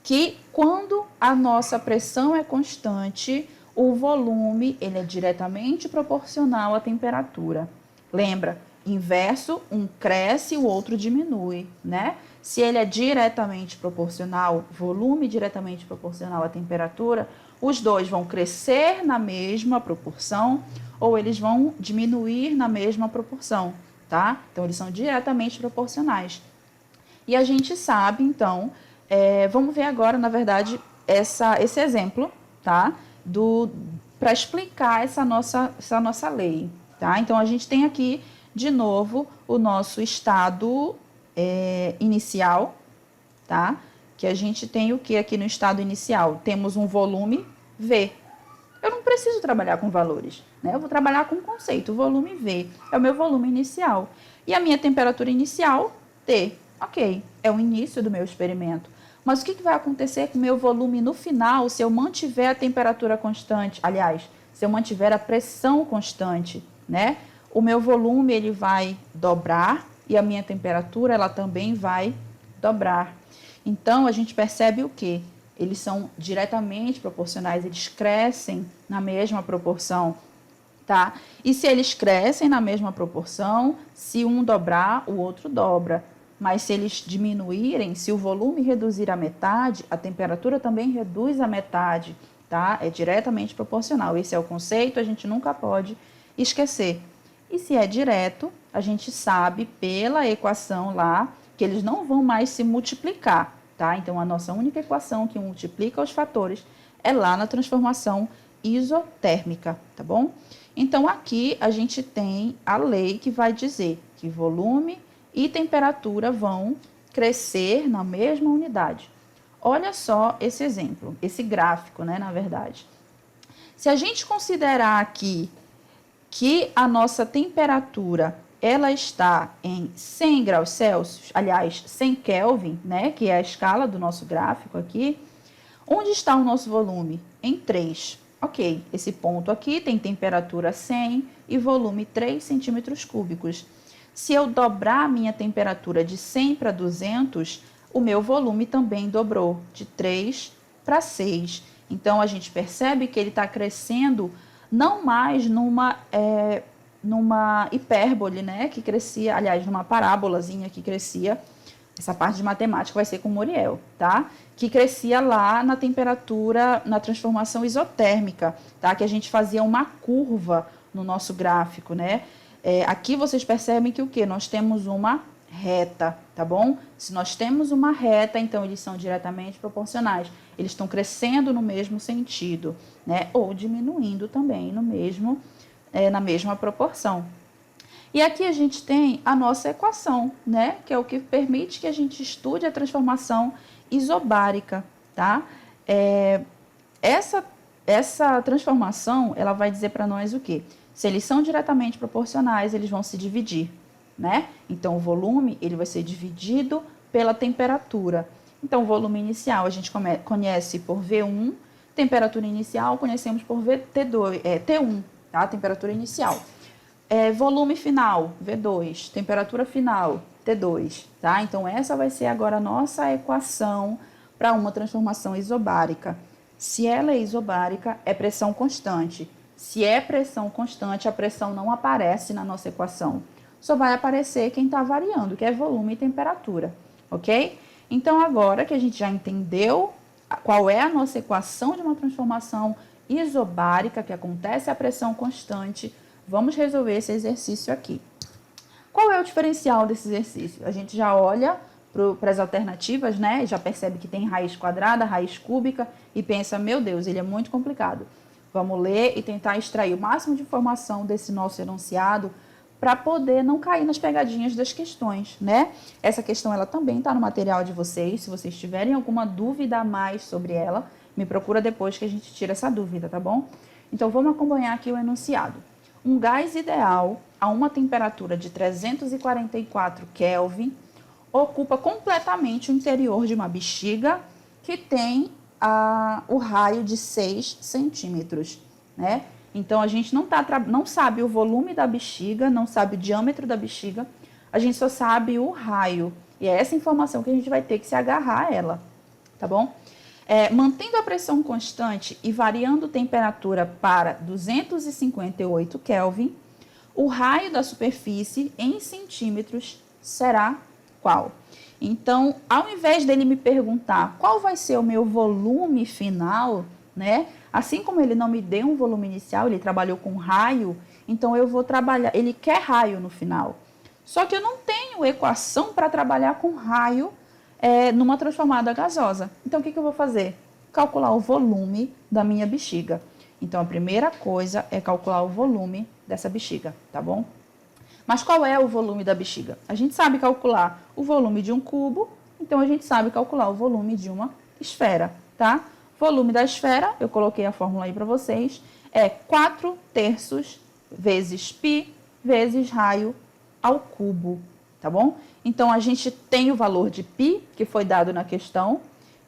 que quando a nossa pressão é constante, o volume ele é diretamente proporcional à temperatura. Lembra? Inverso, um cresce e o outro diminui, né? Se ele é diretamente proporcional, volume diretamente proporcional à temperatura, os dois vão crescer na mesma proporção ou eles vão diminuir na mesma proporção, tá? Então, eles são diretamente proporcionais. E a gente sabe, então, vamos ver agora, na verdade, esse exemplo, tá? Para explicar essa nossa lei, tá? Então, a gente tem aqui, de novo, o nosso estado inicial, tá? Que a gente tem o que aqui no estado inicial? Temos um volume V. Eu não preciso trabalhar com valores, né? Eu vou trabalhar com o conceito, volume V. É o meu volume inicial. E a minha temperatura inicial, T. Ok, é o início do meu experimento. Mas o que vai acontecer com o meu volume no final se eu mantiver a temperatura constante? Aliás, se eu mantiver a pressão constante, né? O meu volume ele vai dobrar e a minha temperatura ela também vai dobrar. Então, a gente percebe o quê? Eles são diretamente proporcionais, eles crescem na mesma proporção, tá? E se eles crescem na mesma proporção, se um dobrar, o outro dobra. Mas se eles diminuírem, se o volume reduzir a metade, a temperatura também reduz a metade, tá? É diretamente proporcional. Esse é o conceito, a gente nunca pode esquecer. E se é direto, a gente sabe pela equação lá que eles não vão mais se multiplicar, tá? Então, a nossa única equação que multiplica os fatores é lá na transformação isotérmica, tá bom? Então, aqui a gente tem a lei que vai dizer que volume e temperatura vão crescer na mesma unidade. Olha só esse exemplo, esse gráfico, né, na verdade. Se a gente considerar aqui que a nossa temperatura ela está em 100 graus Celsius, aliás, 100 Kelvin, né, que é a escala do nosso gráfico aqui, onde está o nosso volume? Em 3. Ok, esse ponto aqui tem temperatura 100 e volume 3 centímetros cúbicos. Se eu dobrar a minha temperatura de 100 para 200, o meu volume também dobrou, de 3 para 6. Então, a gente percebe que ele está crescendo não mais numa hipérbole, né, que crescia, aliás, numa parábolazinha que crescia, essa parte de matemática vai ser com Muriel, tá? Que crescia lá na temperatura, na transformação isotérmica, tá? Que a gente fazia uma curva no nosso gráfico, né? Aqui vocês percebem que o quê? Nós temos uma reta, tá bom? Se nós temos uma reta, então eles são diretamente proporcionais. Eles estão crescendo no mesmo sentido, né? Ou diminuindo também no mesmo, na mesma proporção. E aqui a gente tem a nossa equação, né? Que é o que permite que a gente estude a transformação isobárica, tá? Essa transformação, ela vai dizer para nós o quê? Se eles são diretamente proporcionais, eles vão se dividir, né? Então, o volume, ele vai ser dividido pela temperatura. Então, o volume inicial a gente conhece por V1, temperatura inicial conhecemos por T1, tá? Temperatura inicial. Volume final, V2, temperatura final, T2, tá? Então, essa vai ser agora a nossa equação para uma transformação isobárica. Se ela é isobárica, é pressão constante. Se é pressão constante, a pressão não aparece na nossa equação. Só vai aparecer quem está variando, que é volume e temperatura, ok? Então, agora que a gente já entendeu qual é a nossa equação de uma transformação isobárica, que acontece a pressão constante, vamos resolver esse exercício aqui. Qual é o diferencial desse exercício? A gente já olha para as alternativas, né? Já percebe que tem raiz quadrada, raiz cúbica e pensa, meu Deus, ele é muito complicado. Vamos ler e tentar extrair o máximo de informação desse nosso enunciado para poder não cair nas pegadinhas das questões, né? Essa questão, ela também está no material de vocês. Se vocês tiverem alguma dúvida a mais sobre ela, me procura depois que a gente tira essa dúvida, tá bom? Então, vamos acompanhar aqui o enunciado. Um gás ideal a uma temperatura de 344 Kelvin ocupa completamente o interior de uma bexiga que tem o raio de 6 centímetros, né? Então, a gente não sabe o volume da bexiga, não sabe o diâmetro da bexiga, a gente só sabe o raio. E é essa informação que a gente vai ter que se agarrar a ela, tá bom? Mantendo a pressão constante e variando a temperatura para 258 Kelvin, o raio da superfície em centímetros será qual? Então, ao invés dele me perguntar qual vai ser o meu volume final, né? Assim como ele não me deu um volume inicial, ele trabalhou com raio, então eu vou trabalhar, ele quer raio no final. Só que eu não tenho equação para trabalhar com raio numa transformada gasosa. Então, o que eu vou fazer? Calcular o volume da minha bexiga. Então, a primeira coisa é calcular o volume dessa bexiga, tá bom? Mas qual é o volume da bexiga? A gente sabe calcular o volume de um cubo, então a gente sabe calcular o volume de uma esfera, tá? Volume da esfera, eu coloquei a fórmula aí para vocês, é 4/3 vezes π vezes raio ao cubo, tá bom? Então, a gente tem o valor de π, que foi dado na questão,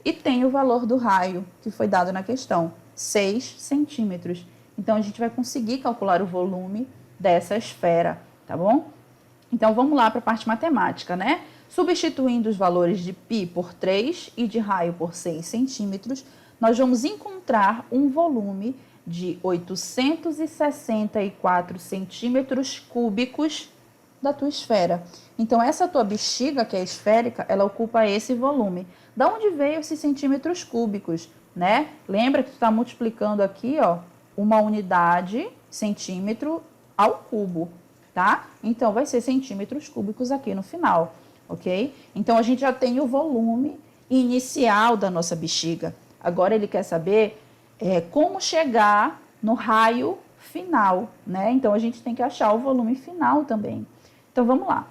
e tem o valor do raio, que foi dado na questão, 6 centímetros. Então, a gente vai conseguir calcular o volume dessa esfera, tá bom? Então, vamos lá para a parte matemática, né? Substituindo os valores de π por 3 e de raio por 6 centímetros, nós vamos encontrar um volume de 864 centímetros cúbicos da tua esfera. Então, essa tua bexiga, que é esférica, ela ocupa esse volume. Da onde veio esses centímetros cúbicos, né? Lembra que tu está multiplicando aqui, ó, uma unidade, centímetro, ao cubo, tá? Então, vai ser centímetros cúbicos aqui no final, ok? Então, a gente já tem o volume inicial da nossa bexiga. Agora, ele quer saber como chegar no raio final, né? Então, a gente tem que achar o volume final também. Então, vamos lá.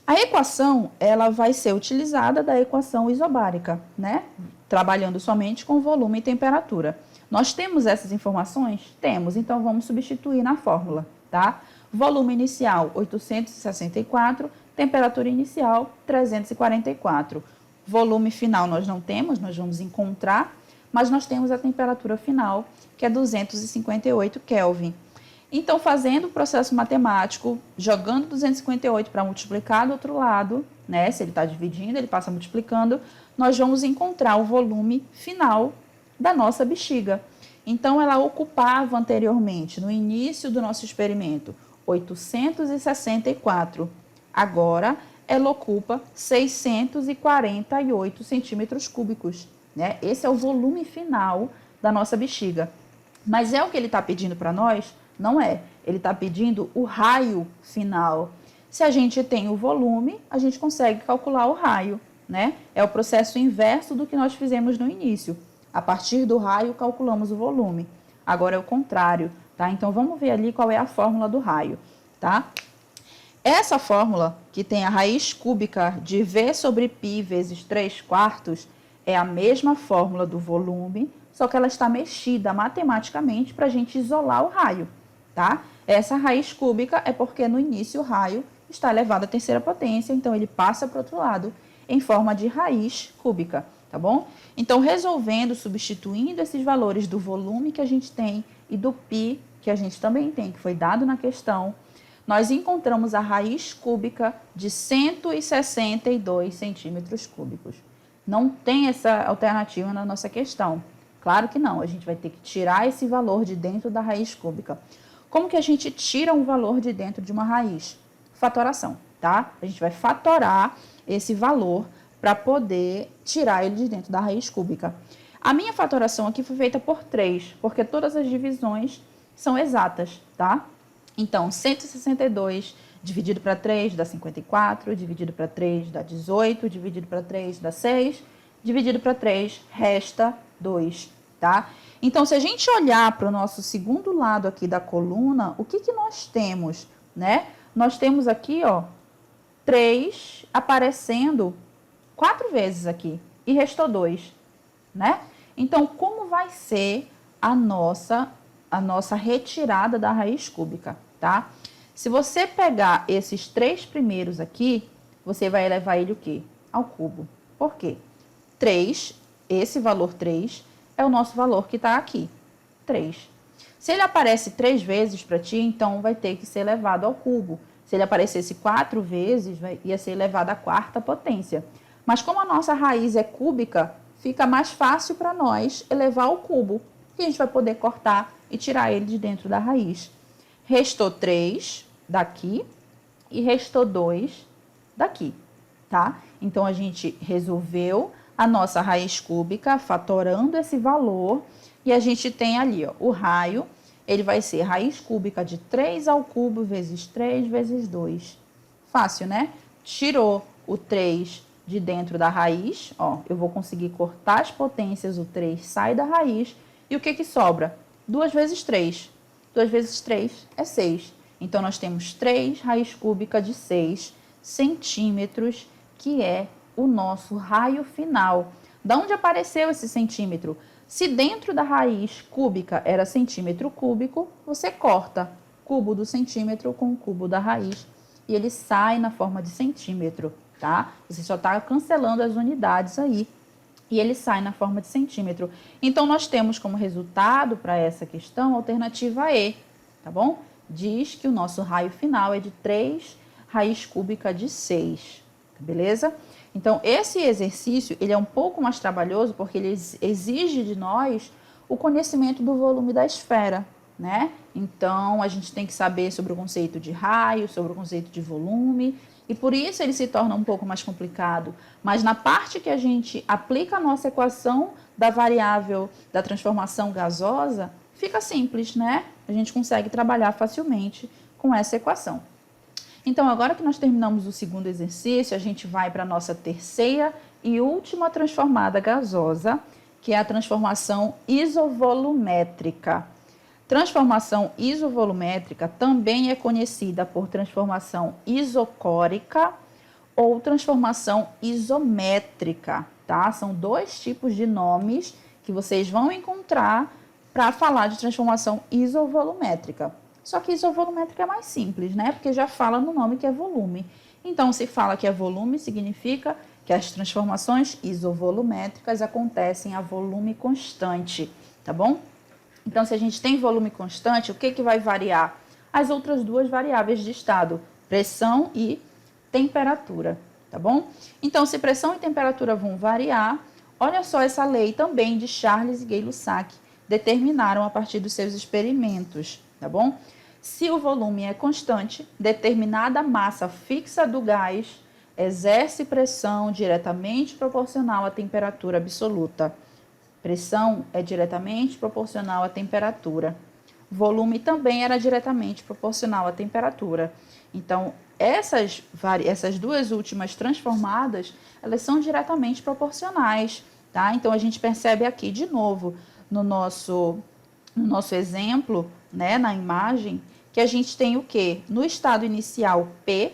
A equação, ela vai ser utilizada da equação isobárica, né? Trabalhando somente com volume e temperatura. Nós temos essas informações? Temos, então vamos substituir na fórmula, tá? Volume inicial, 864, temperatura inicial, 344. Volume final nós não temos, nós vamos encontrar, mas nós temos a temperatura final, que é 258 Kelvin. Então, fazendo o processo matemático, jogando 258 para multiplicar do outro lado, né? Se ele está dividindo, ele passa multiplicando, nós vamos encontrar o volume final da nossa bexiga. Então, ela ocupava anteriormente, no início do nosso experimento, 864. Agora, ela ocupa 648 centímetros cúbicos, né? Esse é o volume final da nossa bexiga. Mas é o que ele está pedindo para nós? Não é. Ele está pedindo o raio final. Se a gente tem o volume, a gente consegue calcular o raio, né? É o processo inverso do que nós fizemos no início. A partir do raio, calculamos o volume. Agora é o contrário, tá? Então, vamos ver ali qual é a fórmula do raio. tá? Essa fórmula, que tem a raiz cúbica de V sobre π vezes 3/4, é a mesma fórmula do volume, só que ela está mexida matematicamente para a gente isolar o raio, tá? Essa raiz cúbica é porque no início o raio está elevado à terceira potência, então ele passa para o outro lado em forma de raiz cúbica, tá bom? Então, resolvendo, substituindo esses valores do volume que a gente tem e do π que a gente também tem, que foi dado na questão, nós encontramos a raiz cúbica de 162 centímetros cúbicos. Não tem essa alternativa na nossa questão. Claro que não, a gente vai ter que tirar esse valor de dentro da raiz cúbica. Como que a gente tira um valor de dentro de uma raiz? Fatoração, tá? A gente vai fatorar esse valor para poder tirar ele de dentro da raiz cúbica. A minha fatoração aqui foi feita por 3, porque todas as divisões são exatas, tá? Então, 162 dividido para 3 dá 54, dividido para 3 dá 18, dividido para 3 dá 6, dividido para 3 resta 2, tá? Então, se a gente olhar para o nosso segundo lado aqui da coluna, o que nós temos, né? Nós temos aqui, ó, 3 aparecendo 4 vezes aqui e restou 2, né? Então, como vai ser a nossa retirada da raiz cúbica, tá? Se você pegar esses 3 primeiros aqui, você vai elevar ele o quê? Ao cubo. Por quê? 3, esse valor 3, é o nosso valor que está aqui, 3. Se ele aparece 3 vezes para ti, então vai ter que ser elevado ao cubo. Se ele aparecesse 4 vezes, ia ser elevado à quarta potência. Mas como a nossa raiz é cúbica, fica mais fácil para nós elevar ao cubo. E a gente vai poder cortar e tirar ele de dentro da raiz. Restou 3 daqui e restou 2 daqui, tá? Então, a gente resolveu a nossa raiz cúbica, fatorando esse valor. E a gente tem ali, ó, o raio, ele vai ser raiz cúbica de 3 ao cubo vezes 3 vezes 2. Fácil, né? Tirou o 3 de dentro da raiz, ó, eu vou conseguir cortar as potências, o 3 sai da raiz. E o que sobra? 2 vezes 3. 2 vezes 3 é 6. Então, nós temos 3 raiz cúbica de 6 centímetros, que é o nosso raio final. Da onde apareceu esse centímetro? Se dentro da raiz cúbica era centímetro cúbico, você corta cubo do centímetro com o cubo da raiz e ele sai na forma de centímetro, tá? Você só está cancelando as unidades aí e ele sai na forma de centímetro. Então, nós temos como resultado para essa questão a alternativa E, tá bom? Diz que o nosso raio final é de 3 raiz cúbica de 6, beleza? Então, esse exercício, ele é um pouco mais trabalhoso porque ele exige de nós o conhecimento do volume da esfera, né? Então, a gente tem que saber sobre o conceito de raio, sobre o conceito de volume, e por isso ele se torna um pouco mais complicado. Mas na parte que a gente aplica a nossa equação da variável da transformação gasosa, fica simples, né? A gente consegue trabalhar facilmente com essa equação. Então, agora que nós terminamos o segundo exercício, a gente vai para a nossa terceira e última transformada gasosa, que é a transformação isovolumétrica. Transformação isovolumétrica também é conhecida por transformação isocórica ou transformação isométrica, tá? São 2 tipos de nomes que vocês vão encontrar para falar de transformação isovolumétrica. Só que isovolumétrica é mais simples, né? Porque já fala no nome que é volume. Então, se fala que é volume, significa que as transformações isovolumétricas acontecem a volume constante, tá bom? Então, se a gente tem volume constante, o que vai variar? As outras 2 variáveis de estado, pressão e temperatura, tá bom? Então, se pressão e temperatura vão variar, olha só essa lei também de Charles e Gay-Lussac, determinaram a partir dos seus experimentos, tá bom? Se o volume é constante, determinada massa fixa do gás exerce pressão diretamente proporcional à temperatura absoluta. Pressão é diretamente proporcional à temperatura. Volume também era diretamente proporcional à temperatura. Então, essas 2 últimas transformadas, elas são diretamente proporcionais, tá? Então, a gente percebe aqui, de novo, no nosso exemplo, né, na imagem, que que a gente tem o quê? No estado inicial, P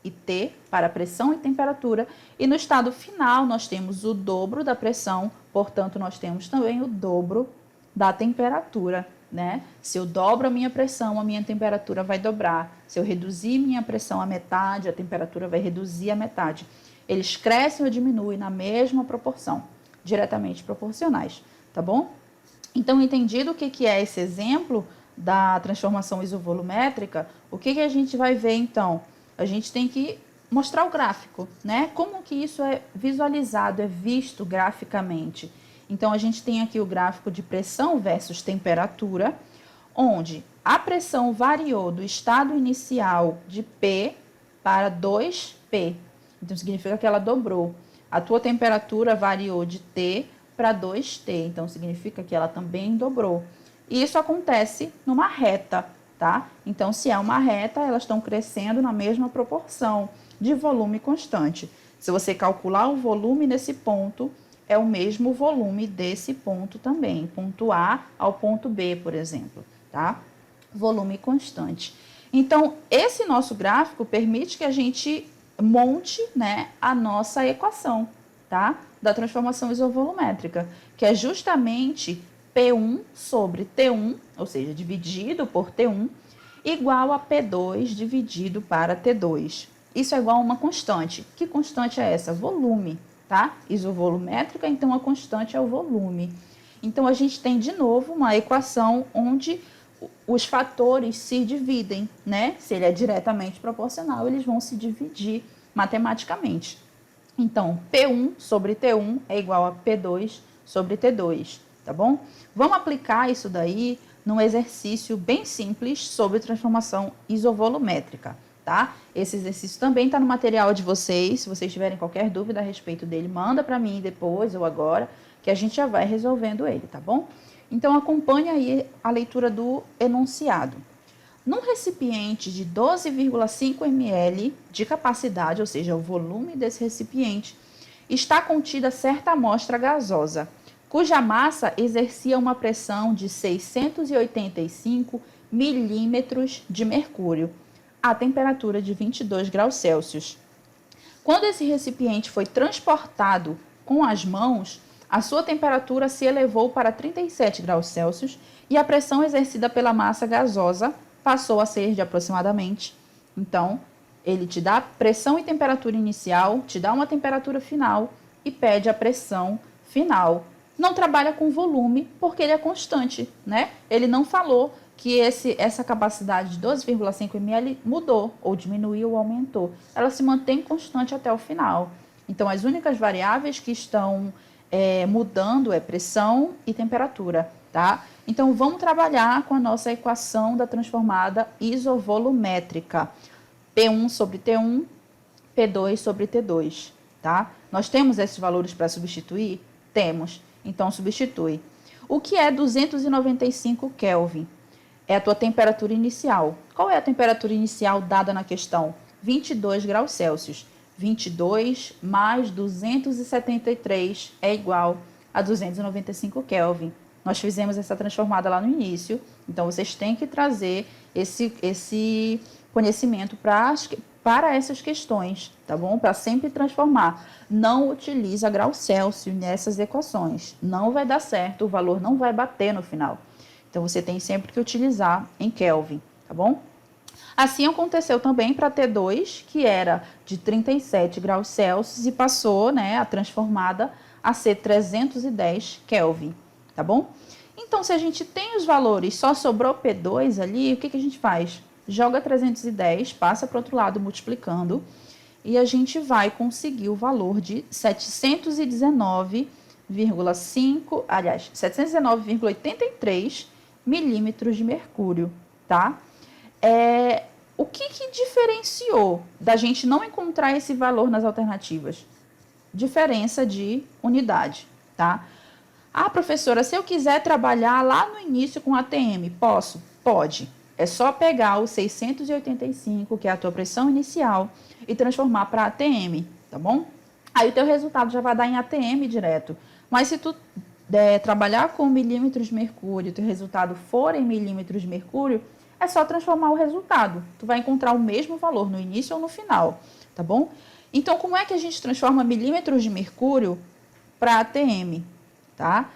e T, para pressão e temperatura, e no estado final nós temos o dobro da pressão, portanto, nós temos também o dobro da temperatura, né? Se eu dobro a minha pressão, a minha temperatura vai dobrar. Se eu reduzir minha pressão à metade, a temperatura vai reduzir a metade. Eles crescem ou diminuem na mesma proporção, diretamente proporcionais, tá bom? Então, entendido o que é esse exemplo da transformação isovolumétrica, o que a gente vai ver então? A gente tem que mostrar o gráfico, né? Como que isso é visualizado, é visto graficamente. Então, a gente tem aqui o gráfico de pressão versus temperatura, onde a pressão variou do estado inicial de P para 2P. Então, significa que ela dobrou. A tua temperatura variou de T para 2T. Então, significa que ela também dobrou. E isso acontece numa reta, tá? Então, se é uma reta, elas estão crescendo na mesma proporção de volume constante. Se você calcular o volume nesse ponto, é o mesmo volume desse ponto também, ponto A ao ponto B, por exemplo, tá? Volume constante. Então, esse nosso gráfico permite que a gente monte, né, a nossa equação, tá? Da transformação isovolumétrica, que é justamente P1 sobre T1, ou seja, dividido por T1, igual a P2 dividido para T2. Isso é igual a uma constante. Que constante é essa? Volume, tá? Isovolumétrica, então a constante é o volume. Então, a gente tem, de novo, uma equação onde os fatores se dividem, né? Se ele é diretamente proporcional, eles vão se dividir matematicamente. Então, P1 sobre T1 é igual a P2 sobre T2, tá bom? Vamos aplicar isso daí num exercício bem simples sobre transformação isovolumétrica, tá? Esse exercício também está no material de vocês. Se vocês tiverem qualquer dúvida a respeito dele, manda para mim depois ou agora, que a gente já vai resolvendo ele, tá bom? Então, acompanhe aí a leitura do enunciado. Num recipiente de 12,5 ml de capacidade, ou seja, o volume desse recipiente, está contida certa amostra gasosa, cuja massa exercia uma pressão de 685 milímetros de mercúrio, a temperatura de 22 graus Celsius. Quando esse recipiente foi transportado com as mãos, a sua temperatura se elevou para 37 graus Celsius e a pressão exercida pela massa gasosa passou a ser de aproximadamente. Então, ele te dá pressão e temperatura inicial, te dá uma temperatura final e pede a pressão final. Não trabalha com volume porque ele é constante, né? Ele não falou que essa capacidade de 12,5 ml mudou, ou diminuiu ou aumentou. Ela se mantém constante até o final. Então, as únicas variáveis que estão mudando é pressão e temperatura, tá? Então, vamos trabalhar com a nossa equação da transformada isovolumétrica. P1 sobre T1, P2 sobre T2, tá? Nós temos esses valores para substituir? Temos. Então, substitui. O que é 295 Kelvin? É a tua temperatura inicial. Qual é a temperatura inicial dada na questão? 22 graus Celsius. 22 mais 273 é igual a 295 Kelvin. Nós fizemos essa transformada lá no início, então vocês têm que trazer esse conhecimento para essas questões, tá bom? Para sempre transformar. Não utiliza grau Celsius nessas equações. Não vai dar certo, o valor não vai bater no final. Então, você tem sempre que utilizar em Kelvin, tá bom? Assim aconteceu também para T2, que era de 37 graus Celsius e passou, né, a transformada a ser 310 Kelvin, tá bom? Então, se a gente tem os valores, só sobrou P2 ali, o que a gente faz? Joga 310, passa para o outro lado multiplicando e a gente vai conseguir o valor de 719,83 milímetros de mercúrio, tá? O que diferenciou da gente não encontrar esse valor nas alternativas? Diferença de unidade, tá? Ah, professora, se eu quiser trabalhar lá no início com ATM, posso? Pode. É só pegar o 685, que é a tua pressão inicial, e transformar para ATM, tá bom? Aí o teu resultado já vai dar em ATM direto. Mas se tu trabalhar com milímetros de mercúrio, teu resultado for em milímetros de mercúrio, é só transformar o resultado. Tu vai encontrar o mesmo valor no início ou no final, tá bom? Então, como é que a gente transforma milímetros de mercúrio para ATM, tá?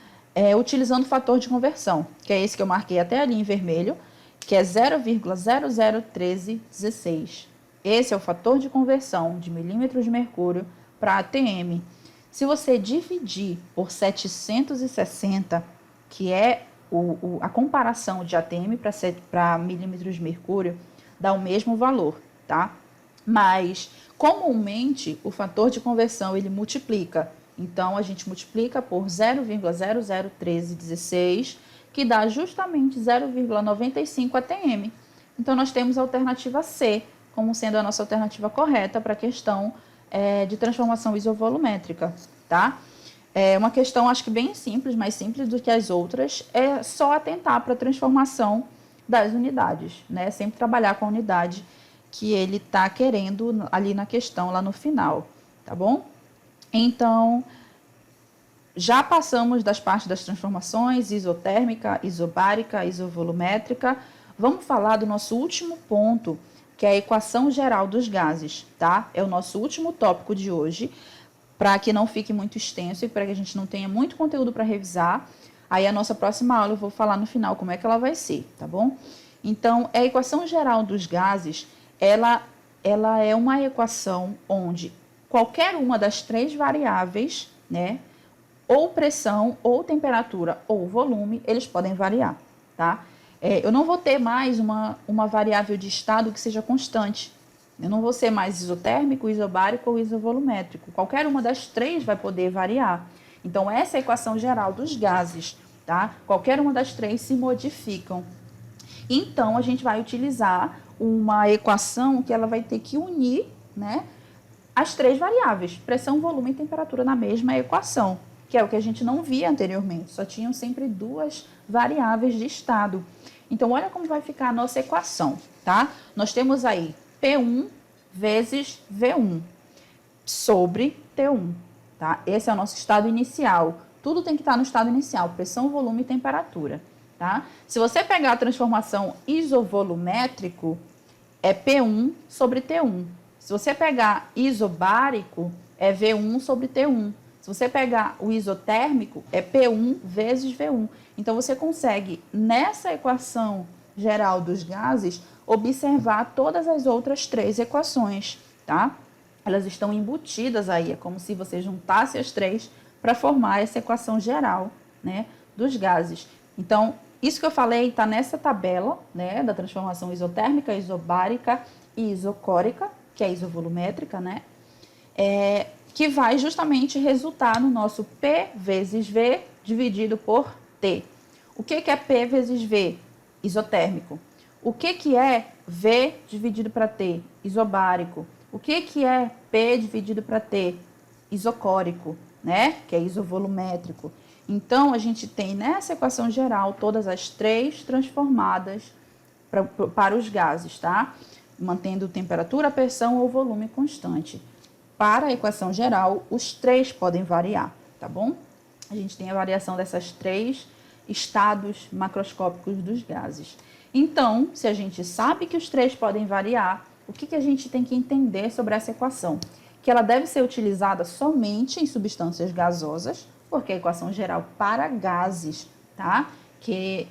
Utilizando o fator de conversão, que é esse que eu marquei até ali em vermelho, que é 0,001316. Esse é o fator de conversão de milímetros de mercúrio para ATM. Se você dividir por 760, que é a comparação de ATM para milímetros de mercúrio, dá o mesmo valor, tá? Mas, comumente, o fator de conversão, ele multiplica. Então, a gente multiplica por 0,001316, que dá justamente 0,95 ATM. Então, nós temos a alternativa C, como sendo a nossa alternativa correta para a questão de transformação isovolumétrica, tá? É uma questão, acho que bem simples, mais simples do que as outras, é só atentar para a transformação das unidades, né? Sempre trabalhar com a unidade que ele está querendo ali na questão, lá no final, tá bom? Então, já passamos das partes das transformações, isotérmica, isobárica, isovolumétrica. Vamos falar do nosso último ponto, que é a equação geral dos gases, tá? É o nosso último tópico de hoje, para que não fique muito extenso e para que a gente não tenha muito conteúdo para revisar. Aí a nossa próxima aula eu vou falar no final como é que ela vai ser, tá bom? Então, a equação geral dos gases, ela é uma equação onde qualquer uma das três variáveis, né, ou pressão, ou temperatura, ou volume, eles podem variar, tá? Eu não vou ter mais uma variável de estado que seja constante. Eu não vou ser mais isotérmico, isobárico ou isovolumétrico. Qualquer uma das três vai poder variar. Então, essa é a equação geral dos gases, tá? Qualquer uma das três se modificam. Então, a gente vai utilizar uma equação que ela vai ter que unir, né, as três variáveis, pressão, volume e temperatura, na mesma equação, que é o que a gente não via anteriormente, só tinham sempre duas variáveis de estado. Então, olha como vai ficar a nossa equação, tá? Nós temos aí P1 vezes V1 sobre T1, tá? Esse é o nosso estado inicial. Tudo tem que estar no estado inicial, pressão, volume e temperatura, tá? Se você pegar a transformação isovolumétrico, é P1 sobre T1. Se você pegar isobárico, é V1 sobre T1. Se você pegar o isotérmico, é P1 vezes V1. Então, você consegue, nessa equação geral dos gases, observar todas as outras três equações, tá? Elas estão embutidas aí, é como se você juntasse as três para formar essa equação geral, né, dos gases. Então, isso que eu falei está nessa tabela, né, da transformação isotérmica, isobárica e isocórica, que é isovolumétrica, né, que vai justamente resultar no nosso P vezes V dividido por T. O que é P vezes V? Isotérmico. O que é V dividido para T? Isobárico. O que é P dividido para T? Isocórico, né? Que é isovolumétrico. Então, a gente tem nessa equação geral todas as três transformadas para os gases, tá? Mantendo temperatura, pressão ou volume constante. Para a equação geral, os três podem variar, tá bom? A gente tem a variação dessas três estados macroscópicos dos gases. Então, se a gente sabe que os três podem variar, o que a gente tem que entender sobre essa equação? Que ela deve ser utilizada somente em substâncias gasosas, porque é a equação geral para gases, tá? Que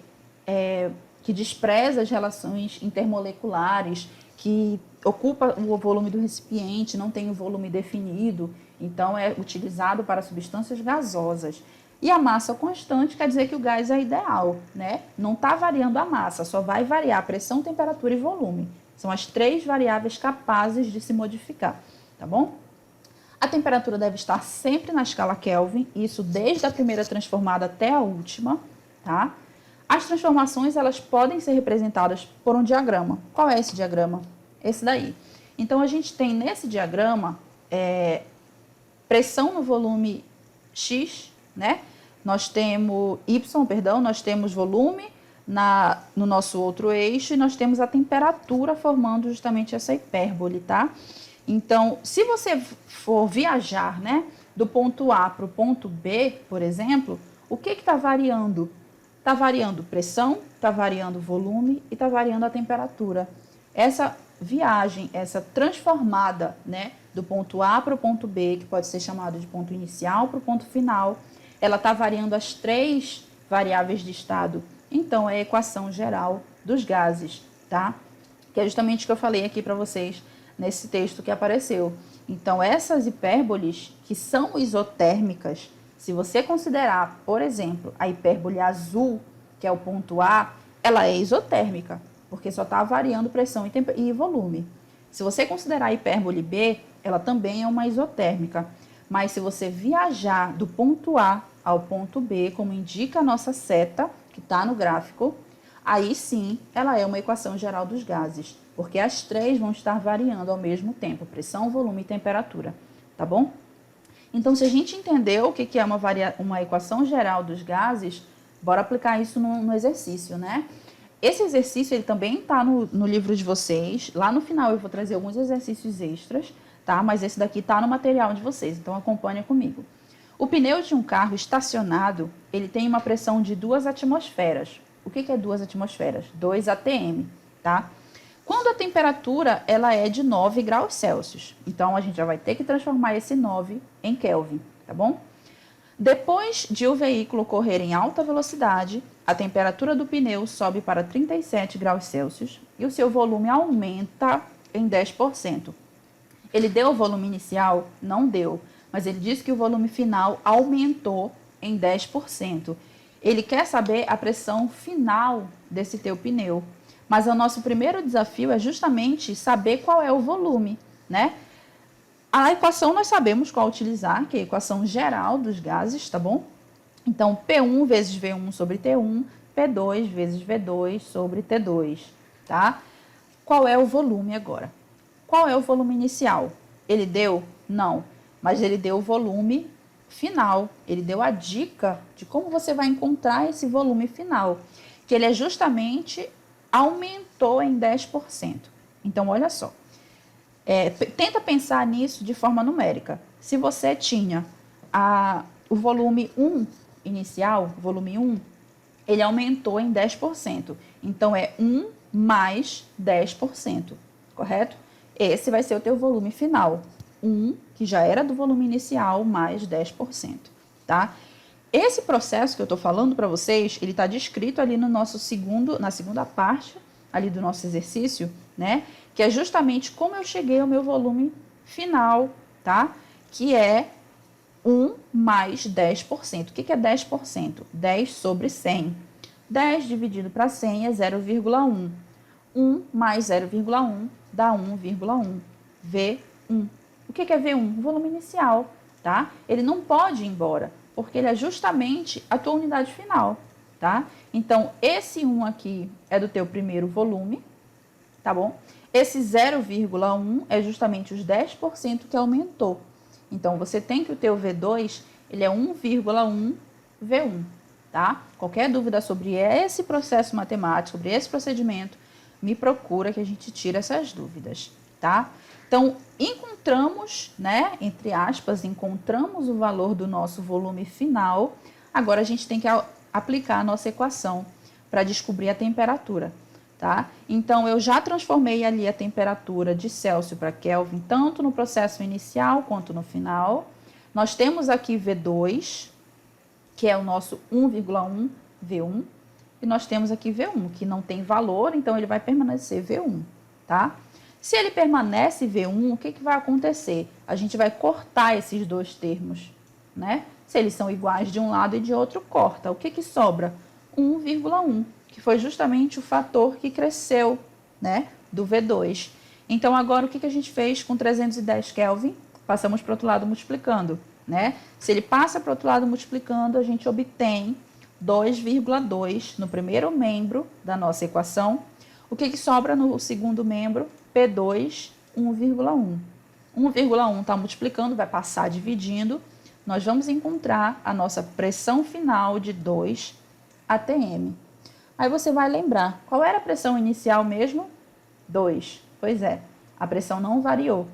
despreza as relações intermoleculares, que ocupa o volume do recipiente, não tem o volume definido, então é utilizado para substâncias gasosas. E a massa constante quer dizer que o gás é ideal, né? Não está variando a massa, só vai variar a pressão, temperatura e volume. São as três variáveis capazes de se modificar, tá bom? A temperatura deve estar sempre na escala Kelvin, isso desde a primeira transformada até a última, tá? As transformações, elas podem ser representadas por um diagrama. Qual é esse diagrama? Esse daí. Então, a gente tem nesse diagrama pressão no volume X, né? Nós temos nós temos volume no nosso outro eixo e nós temos a temperatura formando justamente essa hipérbole, tá? Então, se você for viajar, né, do ponto A para o ponto B, por exemplo, o que está variando? Está variando pressão, está está variando o volume e está variando a temperatura. Essa viagem, essa transformada, né, do ponto A para o ponto B, que pode ser chamado de ponto inicial para o ponto final, ela está variando as 3 variáveis de estado. Então, é a equação geral dos gases, tá? Que é justamente o que eu falei aqui para vocês nesse texto que apareceu. Então, essas hipérboles que são isotérmicas, se você considerar, por exemplo, a hipérbole azul, que é o ponto A, ela é isotérmica, porque só está variando pressão e volume. Se você considerar a hipérbole B, ela também é uma isotérmica. Mas se você viajar do ponto A ao ponto B, como indica a nossa seta, que está no gráfico, aí sim ela é uma equação geral dos gases, porque as 3 vão estar variando ao mesmo tempo, pressão, volume e temperatura, tá bom? Então, se a gente entendeu o que é uma equação geral dos gases, bora aplicar isso no exercício, né? Esse exercício ele também está no livro de vocês. Lá no final eu vou trazer alguns exercícios extras, tá? Mas esse daqui está no material de vocês, então acompanha comigo. O pneu de um carro estacionado, ele tem uma pressão de 2 atmosferas. O que é 2 atmosferas? 2 atm, tá? Quando a temperatura ela é de 9 graus Celsius, então a gente já vai ter que transformar esse 9 em Kelvin, tá bom? Depois de o veículo correr em alta velocidade, a temperatura do pneu sobe para 37 graus Celsius e o seu volume aumenta em 10%. Ele deu o volume inicial? Não deu, mas ele disse que o volume final aumentou em 10%. Ele quer saber a pressão final desse teu pneu. Mas o nosso primeiro desafio é justamente saber qual é o volume, né? A equação nós sabemos qual utilizar, que é a equação geral dos gases, tá bom? Então, P1 vezes V1 sobre T1, P2 vezes V2 sobre T2, tá? Qual é o volume agora? Qual é o volume inicial? Ele deu? Não, mas ele deu o volume final. Ele deu a dica de como você vai encontrar esse volume final, que ele é justamente aumentou em 10%. Então, olha só. Tenta pensar nisso de forma numérica. Se você tinha o volume 1 inicial, volume 1, ele aumentou em 10%. Então, é 1 mais 10%, correto? Esse vai ser o teu volume final. 1, que já era do volume inicial, mais 10%, tá? Esse processo que eu estou falando para vocês, ele está descrito ali no nosso na segunda parte ali do nosso exercício, né? Que é justamente como eu cheguei ao meu volume final, tá? Que é 1 mais 10%. O que é 10%? 10 sobre 100. 10 dividido para 100 é 0,1. 1 mais 0,1 dá 1,1. V1. O que é V1? O volume inicial, tá? Ele não pode ir embora, porque ele é justamente a tua unidade final, tá? Então, esse 1 aqui é do teu primeiro volume, tá bom? Esse 0,1 é justamente os 10% que aumentou. Então, você tem que o teu V2, ele é 1,1 V1, tá? Qualquer dúvida sobre esse processo matemático, sobre esse procedimento, me procura que a gente tira essas dúvidas, tá? Então, encontramos, né, entre aspas, encontramos o valor do nosso volume final. Agora, a gente tem que aplicar a nossa equação para descobrir a temperatura, tá? Então, eu já transformei ali a temperatura de Celsius para Kelvin, tanto no processo inicial quanto no final. Nós temos aqui V2, que é o nosso 1,1 V1, e nós temos aqui V1, que não tem valor, então ele vai permanecer V1, tá? Se ele permanece V1, o que vai acontecer? A gente vai cortar esses dois termos, né? Se eles são iguais de um lado e de outro, corta. O que sobra? 1,1, que foi justamente o fator que cresceu, né, do V2. Então, agora, o que a gente fez com 310 Kelvin? Passamos para o outro lado multiplicando, né? Se ele passa para o outro lado multiplicando, a gente obtém 2,2 no primeiro membro da nossa equação. O que sobra no segundo membro? P2, 1,1. 1,1 está multiplicando, vai passar dividindo. Nós vamos encontrar a nossa pressão final de 2 atm. Aí você vai lembrar, qual era a pressão inicial mesmo? 2. Pois é, a pressão não variou.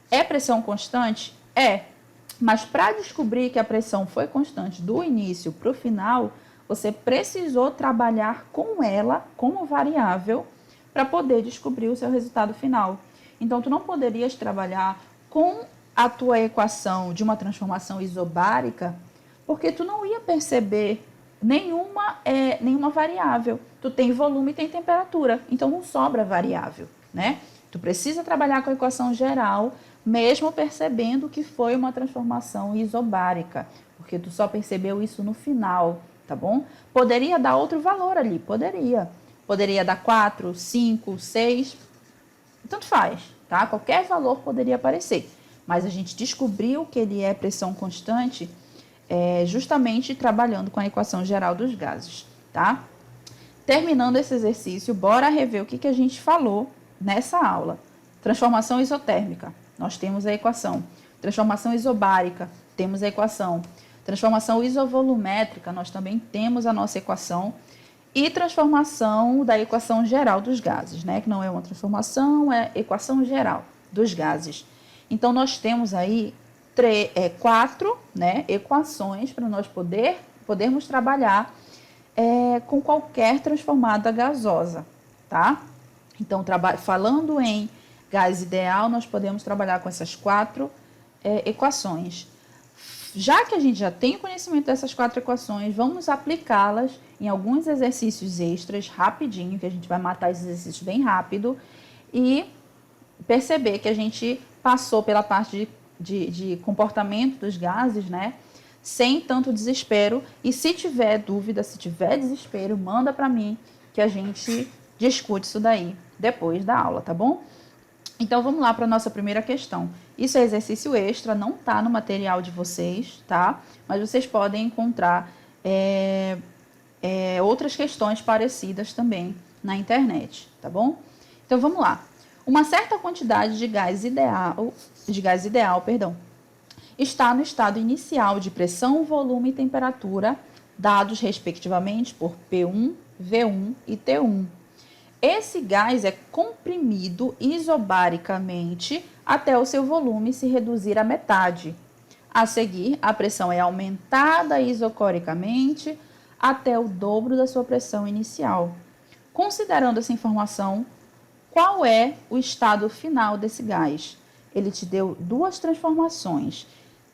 É pressão constante? É. Mas para descobrir que a pressão foi constante do início para o final, você precisou trabalhar com ela como variável para poder descobrir o seu resultado final. Então, tu não poderias trabalhar com a tua equação de uma transformação isobárica, porque tu não ia perceber nenhuma variável. Tu tem volume e tem temperatura, então não sobra variável, né? Tu precisa trabalhar com a equação geral, mesmo percebendo que foi uma transformação isobárica, porque tu só percebeu isso no final, tá bom? Poderia dar outro valor ali, poderia. Poderia dar 4, 5, 6, tanto faz, tá? Qualquer valor poderia aparecer, mas a gente descobriu que ele é pressão constante justamente trabalhando com a equação geral dos gases, tá? Terminando esse exercício, bora rever o que a gente falou nessa aula. Transformação isotérmica, nós temos a equação. Transformação isobárica, temos a equação. Transformação isovolumétrica, nós também temos a nossa equação. E transformação da equação geral dos gases, né? Que não é uma transformação, é equação geral dos gases. Então, nós temos aí 4, né, equações para nós podermos trabalhar com qualquer transformada gasosa, tá? Então, falando em gás ideal, nós podemos trabalhar com essas 4 equações. Já que a gente já tem conhecimento dessas 4 equações, vamos aplicá-las em alguns exercícios extras, rapidinho, que a gente vai matar esses exercícios bem rápido, e perceber que a gente passou pela parte de comportamento dos gases, né? Sem tanto desespero. E se tiver dúvida, se tiver desespero, manda para mim que a gente discute isso daí depois da aula, tá bom? Então, vamos lá para a nossa primeira questão. Isso é exercício extra, não tá no material de vocês, tá? Mas vocês podem encontrar outras questões parecidas também na internet, tá bom? Então, vamos lá. Uma certa quantidade de gás ideal, está no estado inicial de pressão, volume e temperatura, dados respectivamente por P1, V1 e T1. Esse gás é comprimido isobaricamente até o seu volume se reduzir à metade. A seguir, a pressão é aumentada isocoricamente até o dobro da sua pressão inicial. Considerando essa informação, qual é o estado final desse gás? Ele te deu 2 transformações.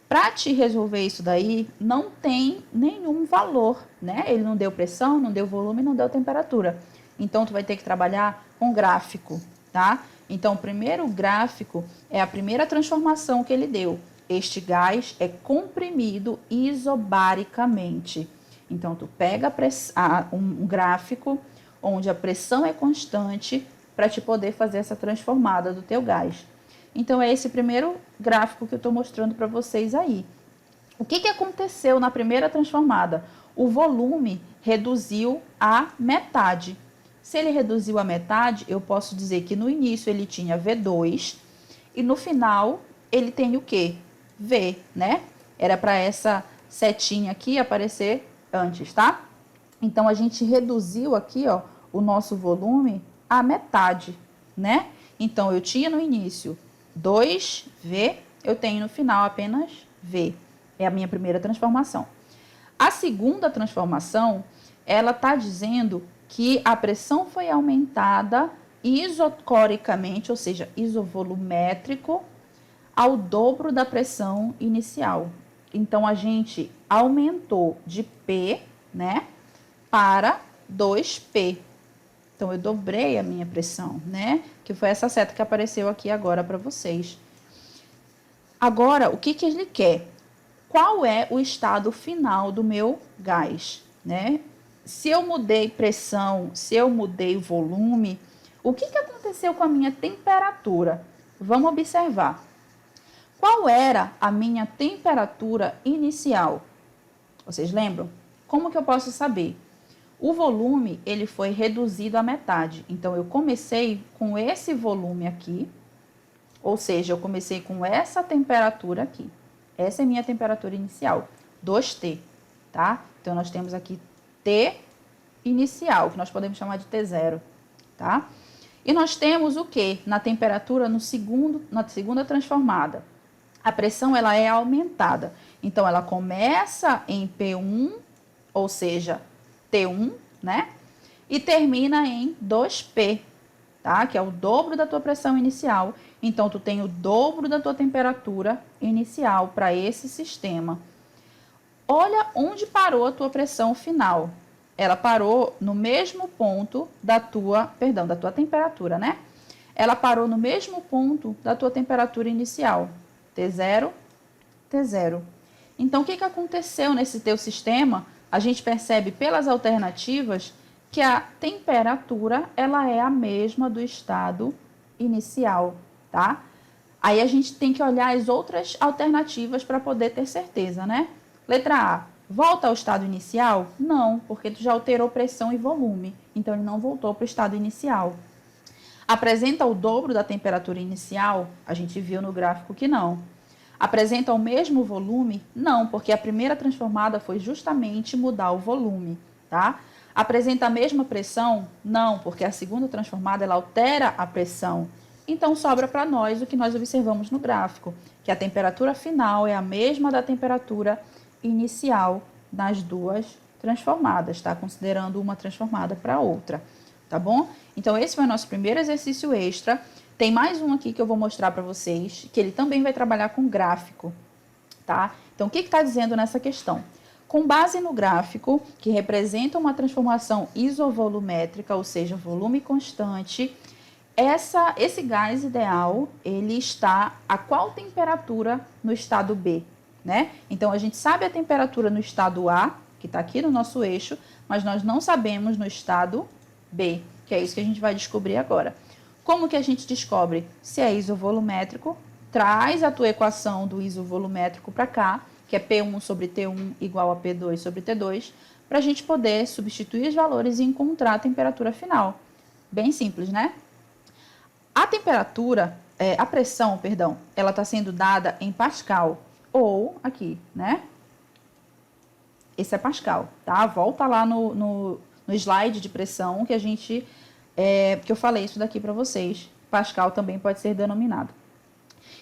Para te resolver isso daí, não tem nenhum valor, né? Ele não deu pressão, não deu volume, não deu temperatura. Então, tu vai ter que trabalhar com gráfico, tá? Então, o primeiro gráfico é a primeira transformação que ele deu. Este gás é comprimido isobaricamente. Então, tu pega um gráfico onde a pressão é constante para te poder fazer essa transformada do teu gás. Então, é esse primeiro gráfico que eu estou mostrando para vocês aí. O que aconteceu na primeira transformada? O volume reduziu a metade. Se ele reduziu a metade, eu posso dizer que no início ele tinha V2 e no final ele tem o quê? V, né? Era para essa setinha aqui aparecer antes, tá? Então, a gente reduziu aqui, ó, o nosso volume à metade, né? Então, eu tinha no início 2V, eu tenho no final apenas V. É a minha primeira transformação. A segunda transformação, ela está dizendo que a pressão foi aumentada isocoricamente, ou seja, isovolumétrico, ao dobro da pressão inicial. Então, a gente aumentou de P, né, para 2P. Então, eu dobrei a minha pressão, né, que foi essa seta que apareceu aqui agora para vocês. Agora, o que ele quer? Qual é o estado final do meu gás, né? Se eu mudei pressão, se eu mudei volume, o que aconteceu com a minha temperatura? Vamos observar. Qual era a minha temperatura inicial? Vocês lembram? Como que eu posso saber? O volume, ele foi reduzido à metade. Então, eu comecei com esse volume aqui, ou seja, eu comecei com essa temperatura aqui. Essa é a minha temperatura inicial, 2T, tá? Então, nós temos aqui T inicial, que nós podemos chamar de T0, tá? E nós temos o quê? Na temperatura, na segunda transformada. A pressão, ela é aumentada. Então, ela começa em P1, ou seja, T1, né? E termina em 2P, tá? Que é o dobro da tua pressão inicial. Então, tu tem o dobro da tua temperatura inicial para esse sistema. Olha onde parou a tua pressão final. Ela parou no mesmo ponto da tua temperatura, né? Ela parou no mesmo ponto da tua temperatura inicial. T0, T0. Então, o que aconteceu nesse teu sistema? A gente percebe pelas alternativas que a temperatura ela é a mesma do estado inicial, tá? Aí a gente tem que olhar as outras alternativas para poder ter certeza, né? Letra A, volta ao estado inicial? Não, porque tu já alterou pressão e volume, então ele não voltou para o estado inicial. Apresenta o dobro da temperatura inicial? A gente viu no gráfico que não. Apresenta o mesmo volume? Não, porque a primeira transformada foi justamente mudar o volume, tá? Apresenta a mesma pressão? Não, porque a segunda transformada ela altera a pressão. Então, sobra para nós o que nós observamos no gráfico, que a temperatura final é a mesma da temperatura inicial nas duas transformadas, tá? Considerando uma transformada para outra, tá bom? Então, esse foi o nosso primeiro exercício extra. Tem mais um aqui que eu vou mostrar para vocês, que ele também vai trabalhar com gráfico, tá? Então, o que está dizendo nessa questão? Com base no gráfico, que representa uma transformação isovolumétrica, ou seja, volume constante, esse gás ideal, ele está a qual temperatura no estado B, né? Então, a gente sabe a temperatura no estado A, que está aqui no nosso eixo, mas nós não sabemos no estado B, que é isso que a gente vai descobrir agora. Como que a gente descobre se é isovolumétrico? Traz a tua equação do isovolumétrico para cá, que é P1 sobre T1 igual a P2 sobre T2, para a gente poder substituir os valores e encontrar a temperatura final. Bem simples, né? A pressão, ela está sendo dada em Pascal, ou aqui, né? Esse é Pascal, tá? Volta lá no slide de pressão que que eu falei isso daqui para vocês. Pascal também pode ser denominado.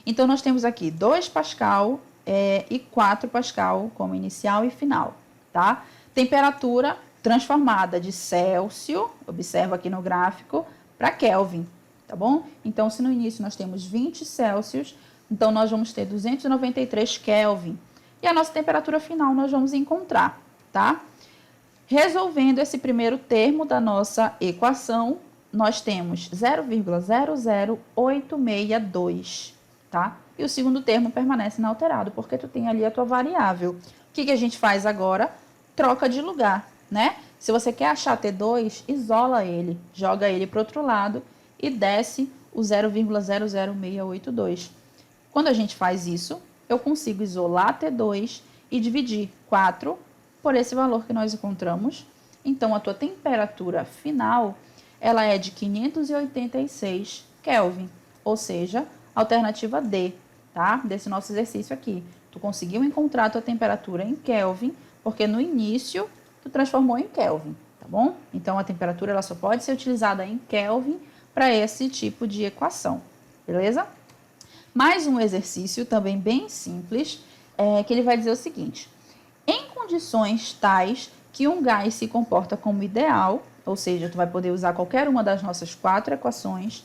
Então, nós temos aqui 2 Pascal e 4 Pascal como inicial e final, tá? Temperatura transformada de Celsius, observa aqui no gráfico, para Kelvin, tá bom? Então, se no início nós temos 20 Celsius, então nós vamos ter 293 Kelvin. E a nossa temperatura final nós vamos encontrar, tá? Resolvendo esse primeiro termo da nossa equação, nós temos 0,00862, tá? E o segundo termo permanece inalterado, porque tu tem ali a tua variável. O que a gente faz agora? Troca de lugar, né? Se você quer achar T2, isola ele, joga ele para o outro lado e desce o 0,00682. Quando a gente faz isso, eu consigo isolar T2 e dividir 4 por esse valor que nós encontramos. Então, a tua temperatura final, ela é de 586 Kelvin, ou seja, alternativa D, tá? Desse nosso exercício aqui. Tu conseguiu encontrar a tua temperatura em Kelvin, porque no início tu transformou em Kelvin, tá bom? Então, a temperatura ela só pode ser utilizada em Kelvin para esse tipo de equação, beleza? Mais um exercício também bem simples, que ele vai dizer o seguinte: em condições tais que um gás se comporta como ideal, ou seja, tu vai poder usar qualquer uma das nossas 4 equações,